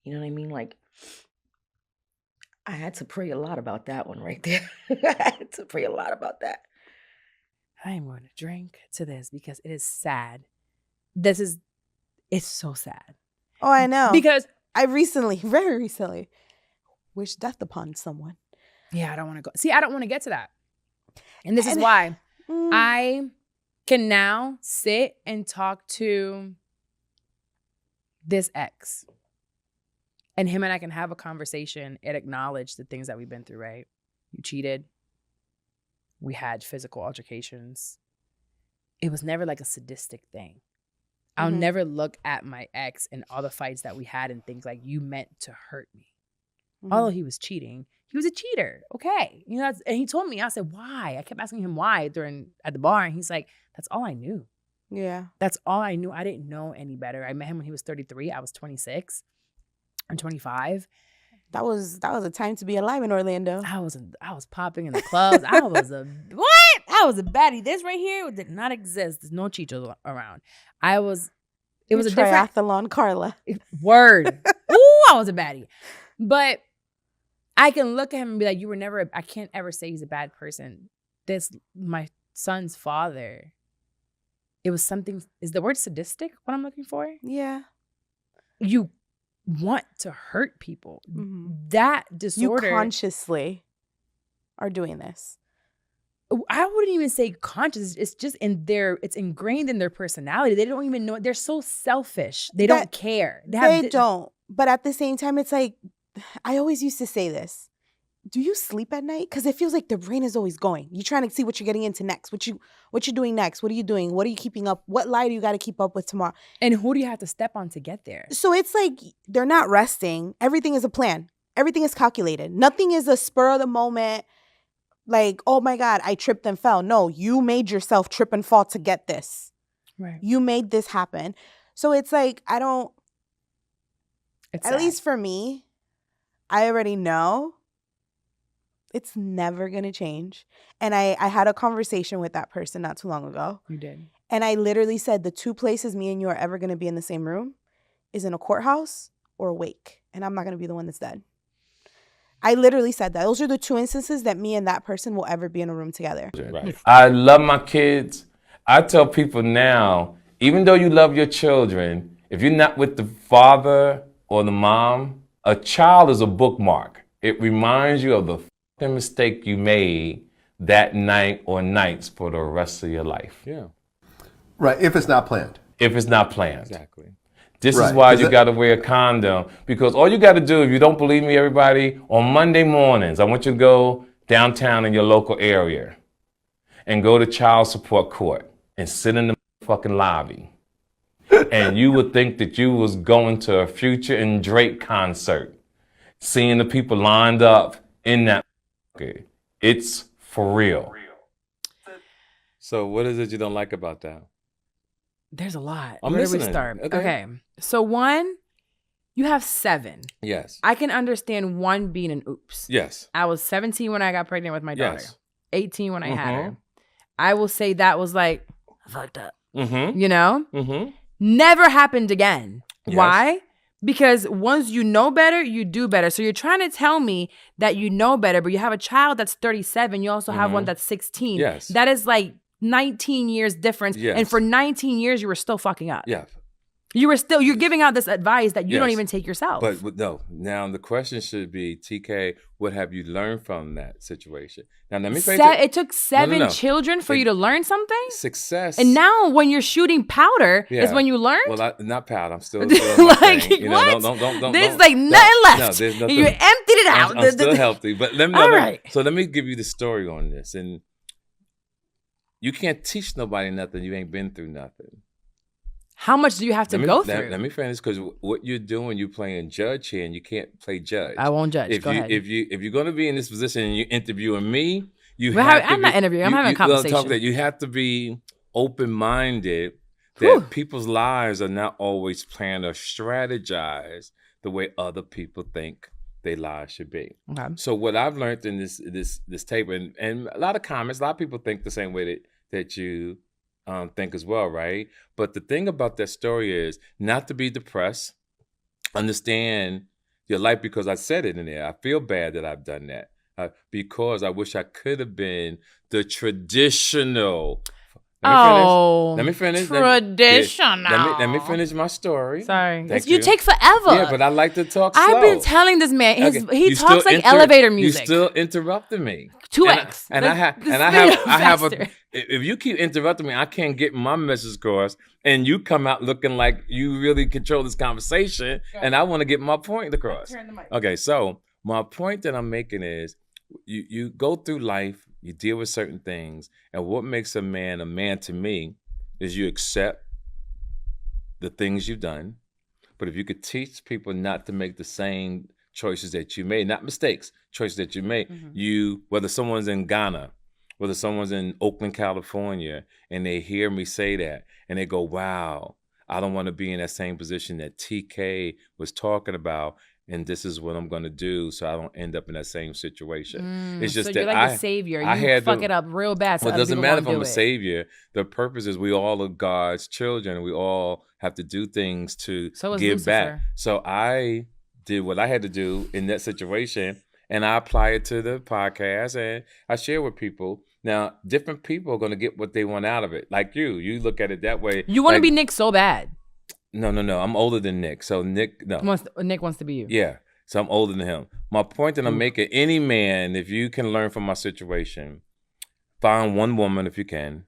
You know what I mean? Like, I had to pray a lot about that one right there. I had to pray a lot about that. I'm going to drink to this because it is sad. It's so sad. Oh, I know. Because I very recently, wished death upon someone. Yeah, I don't want to go. See, I don't want to get to that. And this is why I can now sit and talk to this ex. And him and I can have a conversation and acknowledge the things that we've been through, right? You cheated. We had physical altercations. It was never like a sadistic thing. I'll never look at my ex and all the fights that we had and think like, you meant to hurt me. Although he was cheating, he was a cheater. Okay. And he told me, I said, why? I kept asking him why at the bar. And he's like, that's all I knew. Yeah. That's all I knew. I didn't know any better. I met him when he was 33. I was 26. I'm 25. That was a time to be alive in Orlando. I was popping in the clubs. I was a baddie. This right here did not exist. There's no cheaters around. It was a different triathlon Carla. Word. Ooh, I was a baddie. But I can look at him and be like, I can't ever say he's a bad person. My son's father. It was something, is the word sadistic what I'm looking for? Yeah. You want to hurt people. That disorder. You consciously are doing this. I wouldn't even say conscious. It's just it's ingrained in their personality. They don't even know. They're so selfish. They don't care. They don't. But at the same time, it's like, I always used to say this. Do you sleep at night? Because it feels like the brain is always going. You're trying to see what you're getting into next. What you're doing next. What are you doing? What are you keeping up? What lie do you got to keep up with tomorrow? And who do you have to step on to get there? So it's like they're not resting. Everything is a plan. Everything is calculated. Nothing is a spur of the moment. Like, oh my God, I tripped and fell. No, you made yourself trip and fall to get this. Right. You made this happen. So it's like, at least for me, I already know it's never going to change. And I had a conversation with that person not too long ago. You did. And I literally said the two places me and you are ever going to be in the same room is in a courthouse or a wake. And I'm not going to be the one that's dead. I literally said that. Those are the two instances that me and that person will ever be in a room together. Right. I love my kids. I tell people now, even though you love your children, if you're not with the father or the mom, a child is a bookmark. It reminds you of the fucking mistake you made that night or nights for the rest of your life. Yeah. Right, if it's not planned. If it's not planned. Exactly. This is why you got to wear a condom, because all you got to do, if you don't believe me, everybody, on Monday mornings, I want you to go downtown in your local area and go to child support court and sit in the fucking lobby. And you would think that you was going to a Future and Drake concert, seeing the people lined up in that. It's for real. So what is it you don't like about that? There's a lot. I'm Where do we listening. start? Okay. So one, You have 7. Yes. I can understand 1 being an oops. Yes. I was 17 when I got pregnant with my daughter. Yes. 18 when I had her. I will say that was like, fucked up. Mm-hmm. You know? Mm-hmm. Never happened again. Yes. Why? Because once you know better, you do better. So you're trying to tell me that you know better, but you have a child that's 37. You also have one that's 16. Yes. That is like 19 years difference. Yes. And for 19 years, you were still fucking up. Yeah. You're giving out this advice that you don't even take yourself. But no, now the question should be, TK, what have you learned from that situation? Now let me It took 7 children for you to learn something? Success. And now when you're shooting powder is when you learn? Well, not powder. I'm still like, thing. what? Don't, there's like nothing left. No, there's nothing. You emptied it out. I'm still healthy. But let me, All right. So let me give you the story on this. And you can't teach nobody nothing. You ain't been through nothing. How much do you have to go through? Let me finish, because what you're doing, you're playing judge here, and you can't play judge. I won't judge. Go ahead. If you're going to be in this position and you're interviewing me, I'm not interviewing. I'm having a conversation. You have to be open-minded that people's lives are not always planned or strategized the way other people think their lives should be. Okay. So what I've learned in this tape, and a lot of comments, a lot of people think the same way that you think as well, right? But the thing about that story is not to be depressed. Understand your life, because I said it in there. I feel bad that I've done that because I wish I could have been the traditional. Let me finish. Traditional. Let me finish my story. Sorry. Thank you take forever. Yeah, but I like to talk slow. I've been telling this man, he talks like elevator music. You still interrupting me. 2x. And I have a. If you keep interrupting me, I can't get my message across, and you come out looking like you really control this conversation, and I want to get my point across. Turn the mic. Okay, so my point that I'm making is, you go through life, you deal with certain things, and what makes a man to me is you accept the things you've done. But if you could teach people not to make the same choices that you made, not mistakes, choices that you made, whether someone's in Ghana, whether someone's in Oakland, California, and they hear me say that, and they go, wow, I don't want to be in that same position that TK was talking about, and this is what I'm going to do so I don't end up in that same situation. It's just so that you're like the savior. You fuck it up real bad. So it doesn't matter if I'm a savior. The purpose is we all are God's children. We all have to do things to give back. So I did what I had to do in that situation, and I apply it to the podcast, and I share with people. Now, different people are going to get what they want out of it. Like you look at it that way. You want to be Nick so bad. No. I'm older than Nick. So Nick wants to be you. Yeah. So I'm older than him. My point that I'm making, any man, if you can learn from my situation, find one woman if you can,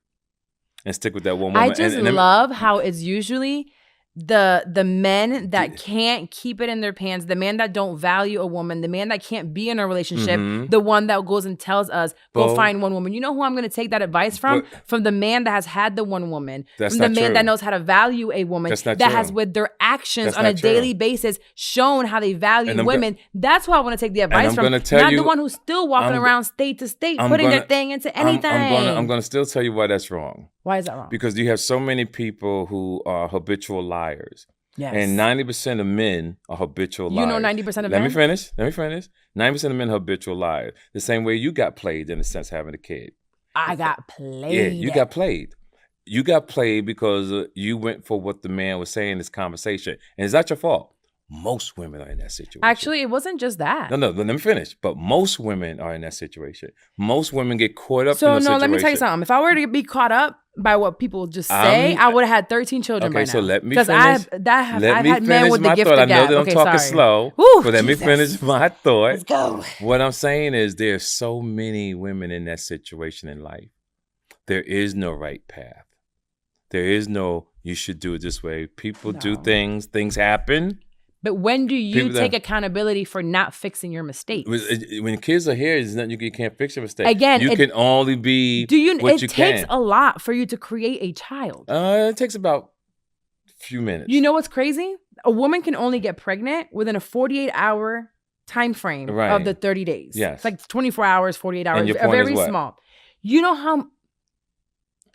and stick with that one woman. I just love how it's usually the men that can't keep it in their pants, the man that don't value a woman, the man that can't be in a relationship, the one that goes and tells us, go find one woman. You know who I'm going to take that advice from? From the man that has had the one woman. From the man that knows how to value a woman, that has with their actions on a daily basis shown how they value women. That's who I want to take the advice from. Not the one who's still walking around state to state, putting their thing into anything. I'm going to still tell you why that's wrong. Why is that wrong? Because you have so many people who are habitual liars. Yes. And 90% of men are habitual liars. You know 90% of men? Let me finish. 90% of men are habitual liars. The same way you got played, in a sense, having a kid. I got played. Yeah, you got played. You got played because you went for what the man was saying in this conversation. And it's not your fault. Most women are in that situation. Actually, it wasn't just that. No, let me finish. But most women are in that situation. Most women get caught up in the situation. So, no, let me tell you something. If I were to be caught up by what people just say, I would have had 13 children by now. Okay, so let me finish. Because I've had men with the gift of gab. I know that I'm talking slow, but let me finish my thought. Let's go. What I'm saying is there's so many women in that situation in life. There is no right path. There is no, you should do it this way. People do things happen. But when do you take accountability for not fixing your mistakes? When kids are here, there's nothing you can't fix your mistakes. Again, you can only be what you can. It takes a lot for you to create a child. It takes about a few minutes. You know what's crazy? A woman can only get pregnant within a 48-hour time frame of the 30 days. Yes. It's like 24 hours, 48 hours. And your point very is what? small. You know how... I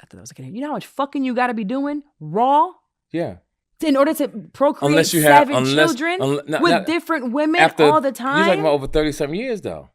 thought that was a kid. You know how much fucking you got to be doing raw? Yeah. in order to procreate unless you seven children with different women all the time. You're talking about over 30-something years, though.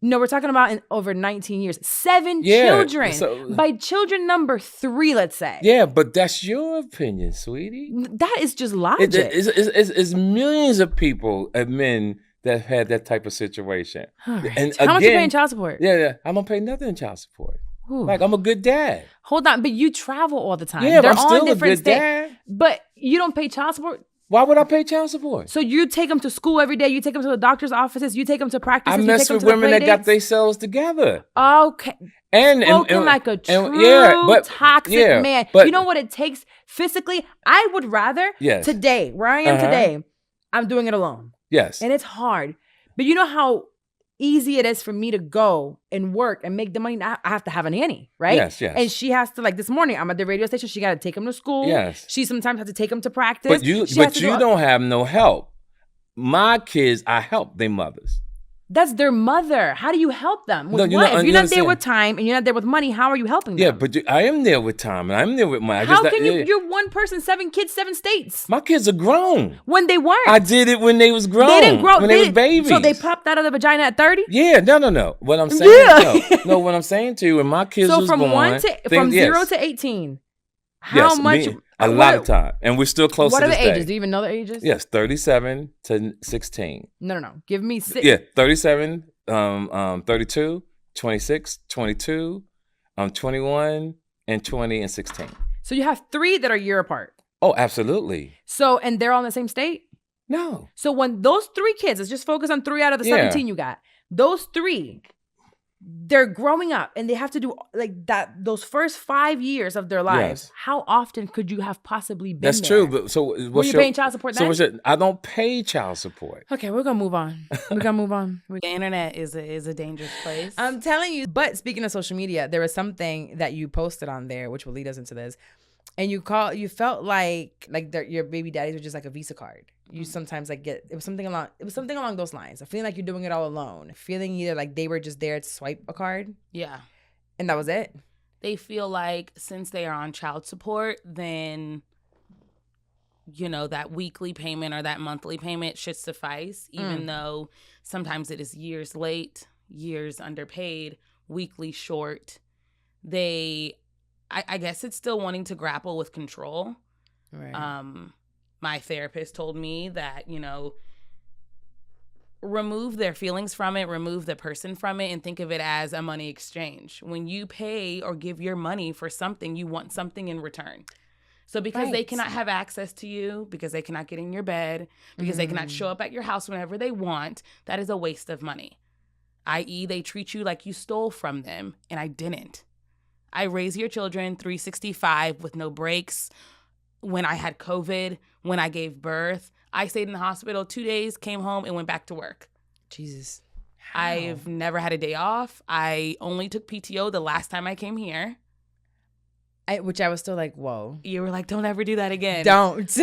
No, we're talking about in over 19 years. 7 children. By children number 3, let's say. Yeah, but that's your opinion, sweetie. That is just logic. It's millions of people, men, that have had that type of situation. Right. And how much you paying child support? Yeah. I don't pay nothing in child support. Ooh. Like, I'm a good dad. Hold on, but you travel all the time. Yeah, they're but I'm still on different a good dad. But you don't pay child support? Why would I pay child support? So you take them to school every day. You take them to the doctor's offices. You take them to practices. I mess with women that got themselves together. Okay. And like a true toxic man. But, you know what it takes physically? I would rather today, where I am today, I'm doing it alone. Yes. And it's hard. But you know how easy it is for me to go and work and make the money. I have to have a nanny, right? Yes. And she has to, like this morning, I'm at the radio station. She got to take him to school. Yes. She sometimes has to take him to practice. But you don't have no help. My kids, I help their mothers. That's their mother. How do you help them? With what? If you're not there with time and you're not there with money, how are you helping them? Yeah, but I am there with time and I'm there with money. How can you? You're one person, 7 kids, 7 states. My kids are grown. When they weren't. I did it when they was grown. They didn't grow. When they was babies. So they popped out of the vagina at 30? Yeah, no. What I'm saying, no. What I'm saying to you, when my kids was born. From 0 to 18, how much? A lot of time. And we're still close to this day. What are the ages? Do you even know the ages? Yes, 37 to 16. No. Give me 6. Yeah, 37, 32, 26, 22, 21, and 20 and 16. So you have 3 that are a year apart. Oh, absolutely. So, and they're all in the same state? No. So when those 3 kids, let's just focus on 3 out of the 17 you got. Those 3, they're growing up and they have to do like that those first 5 years of their lives. Yes. How often could you have possibly been That's there? true. But so were you paying child support then? So I don't pay child support. Okay, we're gonna move on. The internet is a dangerous place. I'm telling you. But speaking of social media, there was something that you posted on there, which will lead us into this. And you felt like your baby daddies were just like a Visa card. You sometimes it was something along those lines. I feeling like you're doing it all alone. Feeling either like they were just there to swipe a card. Yeah. And that was it. They feel like since they are on child support, then that weekly payment or that monthly payment should suffice, even though sometimes it is years late, years underpaid, weekly short. I guess it's still wanting to grapple with control. Right. My therapist told me that, remove their feelings from it, remove the person from it, and think of it as a money exchange. When you pay or give your money for something, you want something in return. So because they cannot have access to you, because they cannot get in your bed, because they cannot show up at your house whenever they want, that is a waste of money. I.e., they treat you like you stole from them, and I didn't. I raised your children 365 with no breaks. When I had COVID, when I gave birth, I stayed in the hospital 2 days, came home, and went back to work. Jesus. How? I've never had a day off. I only took PTO the last time I came here. Which I was still like, whoa. You were like, don't ever do that again. Don't.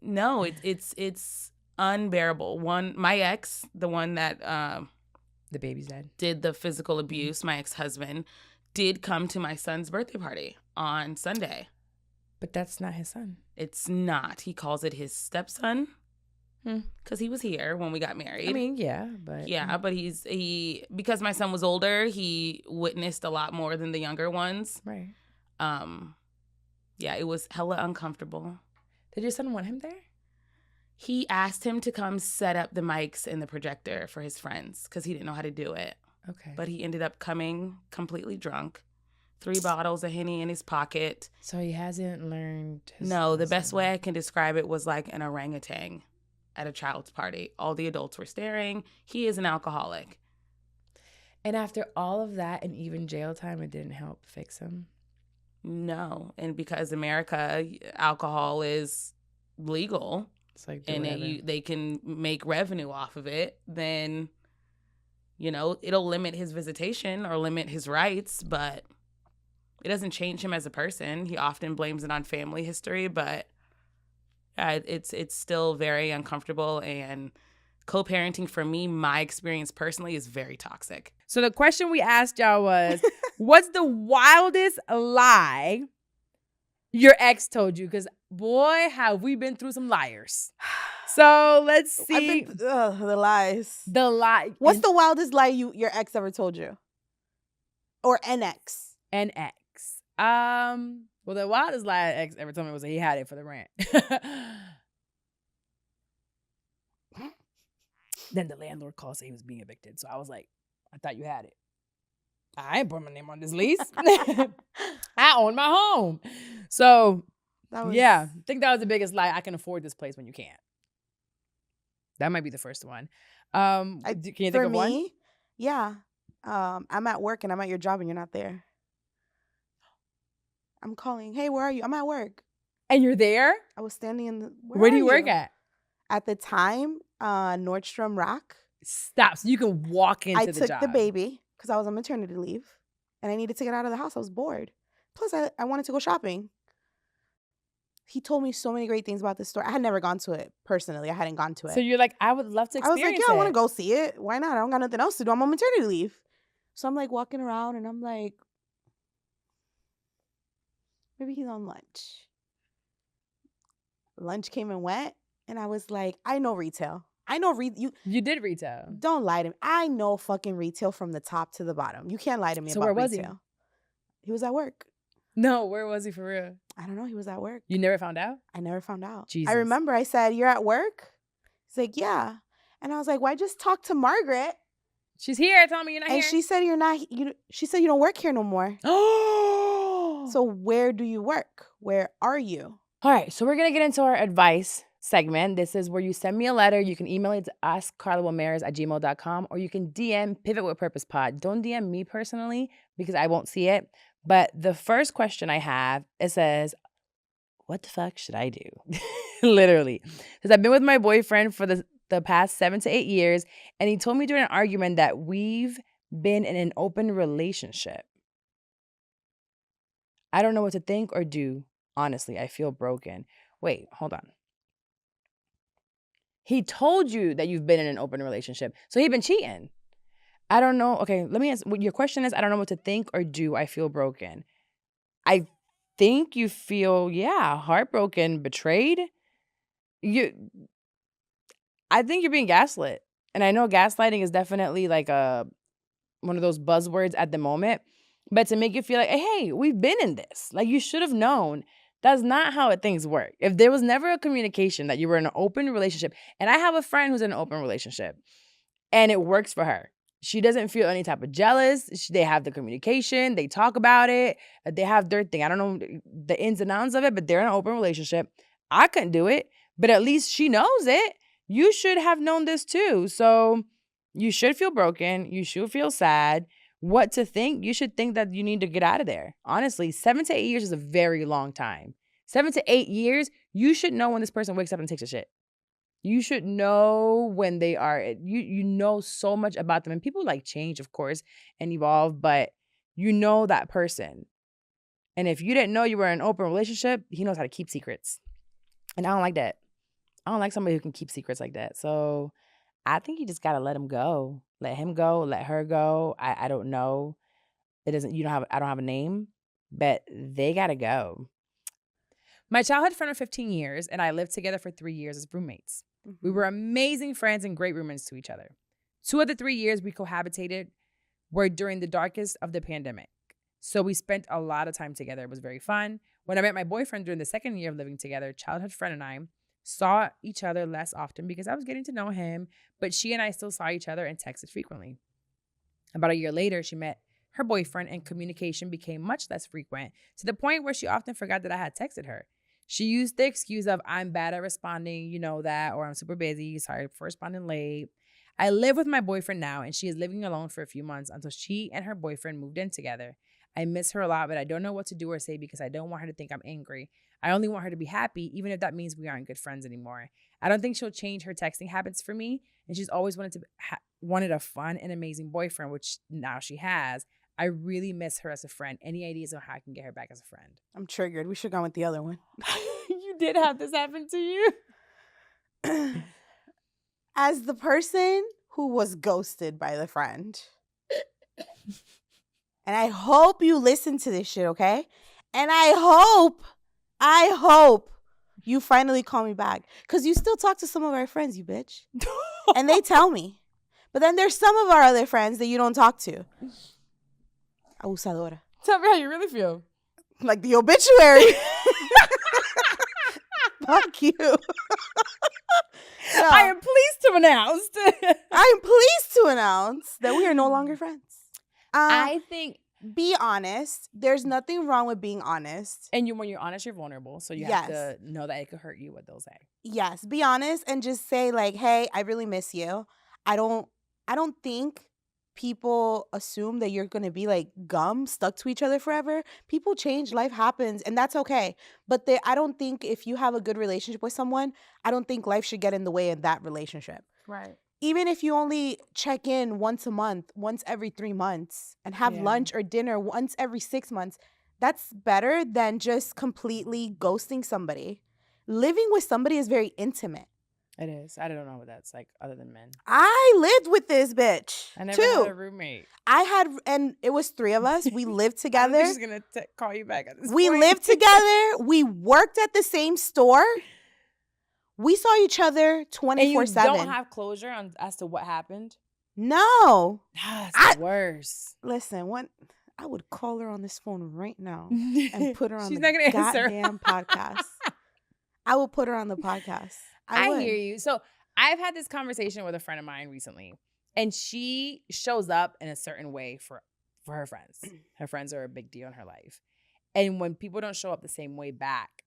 No, it's unbearable. My ex, the one that the baby's dad did the physical abuse, my ex-husband, did come to my son's birthday party on Sunday. But that's not his son. It's not. He calls it his stepson because he was here when we got married. I mean, yeah, but he because my son was older, he witnessed a lot more than the younger ones. Right. Yeah, it was hella uncomfortable. Did your son want him there? He asked him to come set up the mics and the projector for his friends because he didn't know how to do it. Okay. But he ended up coming completely drunk. 3 bottles of Henny in his pocket. So he hasn't learned his No, the best way I can describe it was like an orangutan at a child's party. All the adults were staring. He is an alcoholic. And after all of that and even jail time, it didn't help fix him? No. And because America, alcohol is legal. It's like and they can make revenue off of it, then, it'll limit his visitation or limit his rights, but it doesn't change him as a person. He often blames it on family history, but it's still very uncomfortable. And co-parenting for me, my experience personally, is very toxic. So the question we asked y'all was, what's the wildest lie Your ex told you, because boy, have we been through some liars. So let's see. The lies. The lie. What's the wildest lie your ex ever told you? Or an ex? An ex. Well, the wildest lie an ex ever told me was that he had it for the rent. Then the landlord called, saying he was being evicted. So I was like, I thought you had it. I ain't put my name on this lease. I own my home. So, yeah, I think that was the biggest lie. I can afford this place when you can't. That might be the first one. Can you think of one? Yeah. I'm at work and I'm at your job and you're not there. I'm calling. Hey, where are you? I'm at work. And you're there? I was standing in the... Where do you work at? At the time, Nordstrom Rack. Stop. So you can walk into the job. I took the baby because I was on maternity leave and I needed to get out of the house. I was bored. Plus, I wanted to go shopping. He told me so many great things about this store. I had never gone to it personally. I hadn't gone to it. So you're like, I would love to experience it. I was like, yeah, I want to go see it. Why not? I don't got nothing else to do. I'm on maternity leave. So I'm like walking around and I'm like, maybe he's on lunch. Lunch came and went. And I was like, I know retail. I know You did retail. Don't lie to me. I know fucking retail from the top to the bottom. You can't lie to me about retail. So where was he? He was at work. No, where was he for real? I don't know. He was at work. You never found out? I never found out. Jesus. I remember I said, you're at work? He's like, yeah. And I was like, why just talk to Margaret? She's here. Tell me you're not here. And she said you're not. She said you don't work here no more. Oh. So where do you work? Where are you? All right. So we're going to get into our advice segment. This is where you send me a letter. You can email it to askcarlawilmaris@gmail.com or you can DM Pivot with Purpose Pod. Don't DM me personally because I won't see it. But the first question I have, it says, what the fuck should I do? Literally. Because I've been with my boyfriend for the past 7 to 8 years, and he told me during an argument that we've been in an open relationship. I don't know what to think or do. Honestly, I feel broken. Wait, hold on. He told you that you've been in an open relationship. So he'd been cheating. I don't know. Okay, let me ask. Your question is, I don't know what to think or do. I feel broken. I think you feel, heartbroken, betrayed. I think you're being gaslit. And I know gaslighting is definitely like one of those buzzwords at the moment. But to make you feel like, hey, we've been in this. Like, you should have known. That's not how things work. If there was never a communication that you were in an open relationship, and I have a friend who's in an open relationship, and it works for her. She doesn't feel any type of jealous. They have the communication. They talk about it. They have their thing. I don't know the ins and outs of it, but they're in an open relationship. I couldn't do it, but at least she knows it. You should have known this too. So you should feel broken. You should feel sad. What to think? You should think that you need to get out of there. Honestly, 7 to 8 years is a very long time. 7 to 8 years, you should know when this person wakes up and takes a shit. You should know when they are, you know so much about them. And people like change, of course, and evolve, but you know that person. And if you didn't know you were in an open relationship, he knows how to keep secrets. And I don't like that. I don't like somebody who can keep secrets like that. So I think you just got to let him go. Let him go, let her go. I don't know. I don't have a name, but they got to go. My childhood friend of 15 years and I lived together for 3 years as roommates. We were amazing friends and great roommates to each other. 2 of the 3 years we cohabitated were during the darkest of the pandemic. So we spent a lot of time together. It was very fun. When I met my boyfriend during the second year of living together, childhood friend and I saw each other less often because I was getting to know him, but she and I still saw each other and texted frequently. About a year later, she met her boyfriend and communication became much less frequent to the point where she often forgot that I had texted her. She used the excuse of, I'm bad at responding, you know that, or I'm super busy, sorry for responding late. I live with my boyfriend now, and she is living alone for a few months until she and her boyfriend moved in together. I miss her a lot, but I don't know what to do or say because I don't want her to think I'm angry. I only want her to be happy, even if that means we aren't good friends anymore. I don't think she'll change her texting habits for me, and she's always wanted a fun and amazing boyfriend, which now she has. I really miss her as a friend. Any ideas on how I can get her back as a friend? I'm triggered. We should go with the other one. You did have this happen to you? As the person who was ghosted by the friend, and I hope you listen to this shit, okay? And I hope I hope you finally call me back. Because you still talk to some of our friends, you bitch. And they tell me. But then there's some of our other friends that you don't talk to. Abusadora. Tell me how you really feel. Like the obituary. Fuck you. I am pleased to announce. I am pleased to announce that we are no longer friends. I think... Be honest. There's nothing wrong with being honest. And when you're honest, you're vulnerable. So you have to know that it could hurt you what they'll say. Yes. Be honest and just say like, hey, I really miss you. I don't think people assume that you're going to be like gum stuck to each other forever. People change. Life happens. And that's okay. But I don't think if you have a good relationship with someone, I don't think life should get in the way of that relationship. Right. Even if you only check in once a month, once every 3 months, and have lunch or dinner once every 6 months, that's better than just completely ghosting somebody. Living with somebody is very intimate. It is. I don't know what that's like other than men. I lived with this bitch, I never had a roommate. And it was 3 of us. We lived together. I'm just going to call you back at this We point. lived together. We worked at the same store. We saw each other 24/7. And you don't have closure as to what happened? No. That's the worst. Listen, I would call her on this phone right now and put her on She's the not gonna answer. goddamn podcast. I will put her on the podcast. I would. hear you. So I've had this conversation with a friend of mine recently, and she shows up in a certain way for her friends. Her friends are a big deal in her life. And when people don't show up the same way back,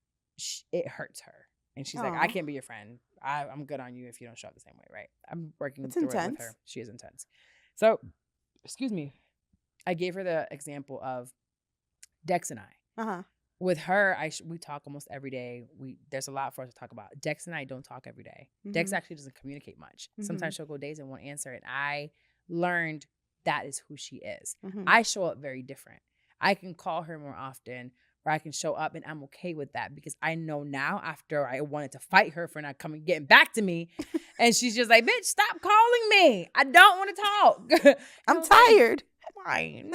it hurts her. And she's like, I can't be your friend. I'm good on you if you don't show up the same way, right? I'm working through it with her. She is intense. So, excuse me. I gave her the example of Dex and I. Uh-huh. With her, we talk almost every day. There's a lot for us to talk about. Dex and I don't talk every day. Mhm. Dex actually doesn't communicate much. Sometimes she'll go days and won't answer. And I learned that is who she is. Mhm. I show up very different. I can call her more often, or I can show up, and I'm okay with that because I know now after I wanted to fight her for not getting back to me, and she's just like, bitch, stop calling me. I don't want to talk. I'm tired. Fine.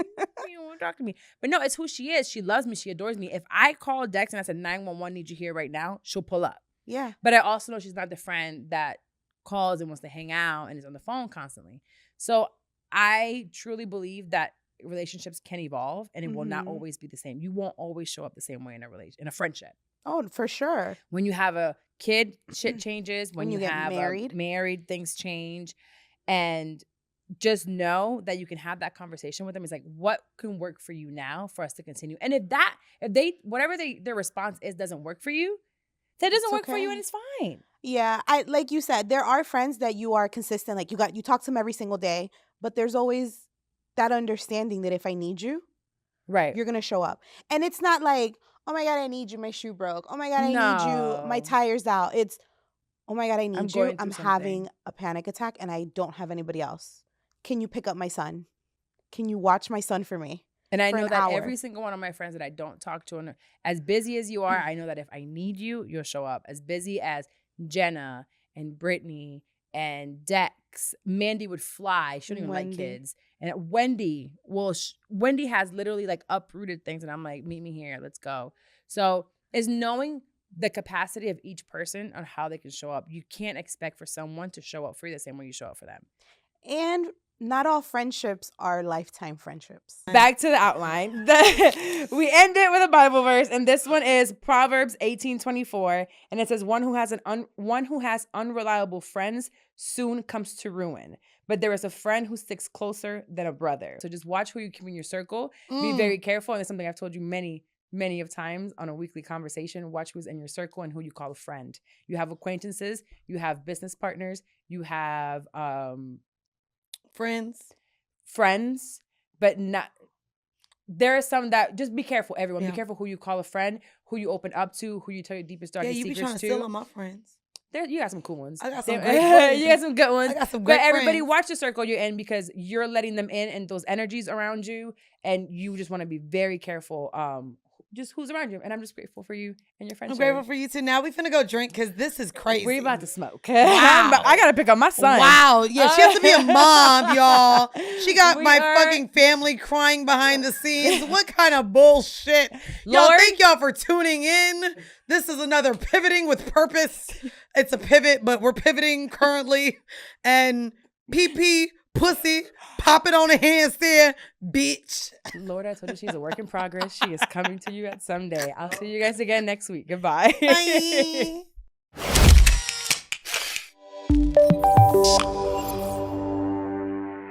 You don't want to talk to me. But no, it's who she is. She loves me. She adores me. If I call Dex and I said 911 need you here right now, she'll pull up. Yeah. But I also know she's not the friend that calls and wants to hang out and is on the phone constantly. So I truly believe that relationships can evolve and it will not always be the same. You won't always show up the same way in a friendship. Oh, for sure. When you have a kid, shit changes. When you get have married, things change. And just know that you can have that conversation with them. It's like, what can work for you now for us to continue? And if whatever their response is doesn't work for you, that doesn't work for you and it's fine. Yeah, like you said, there are friends that you are consistent. Like you talk to them every single day, but there's always that understanding that if I need you, right, you're gonna show up. And it's not like, oh my God, I need you, my shoe broke. Oh my God, I need you, my tire's out. It's, oh my God, I need you. I'm having a panic attack and I don't have anybody else. Can you pick up my son? Can you watch my son for me? And I know that every single one of my friends that I don't talk to, as busy as you are, I know that if I need you, you'll show up. As busy as Jenna and Brittany and Dex, Mandii would fly. She don't even like kids. And Wendy, Wendy has literally like uprooted things. And I'm like, meet me here. Let's go. So it's knowing the capacity of each person on how they can show up. You can't expect for someone to show up for you the same way you show up for them. And not all friendships are lifetime friendships. Back to the outline. We end it with a Bible verse, and this one is Proverbs 18:24, and it says, "One who has unreliable friends soon comes to ruin, but there is a friend who sticks closer than a brother." So just watch who you keep in your circle. Be very careful, and it's something I've told you many of times on a weekly conversation. Watch who's in your circle and who you call a friend. You have acquaintances, you have business partners, you have friends, but not. There are some that just be careful. Everyone, be careful who you call a friend, who you open up to, who you tell your deepest darkest secrets to. Yeah, you be trying to steal all my friends. You got some cool ones. I got some great friends. You got some good ones. I got some great But everybody, friends. watch the circle you're in because you're letting them in and those energies around you, and you just want to be very careful just who's around you. And I'm just grateful for you and your friendship. I'm grateful for you too. Now we finna go drink because this is crazy. We're about to smoke. Wow. I gotta pick up my son. Wow. Yeah, she has to be a mom, y'all. She got my fucking family crying behind the scenes. What kind of bullshit? Y'all, thank y'all for tuning in. This is another Pivoting with Purpose. It's a pivot, but we're pivoting currently. And PP, pussy, pop it on a handstand, bitch. Lord, I told you she's a work in progress. She is coming to you at some day. I'll see you guys again next week. Goodbye. Bye.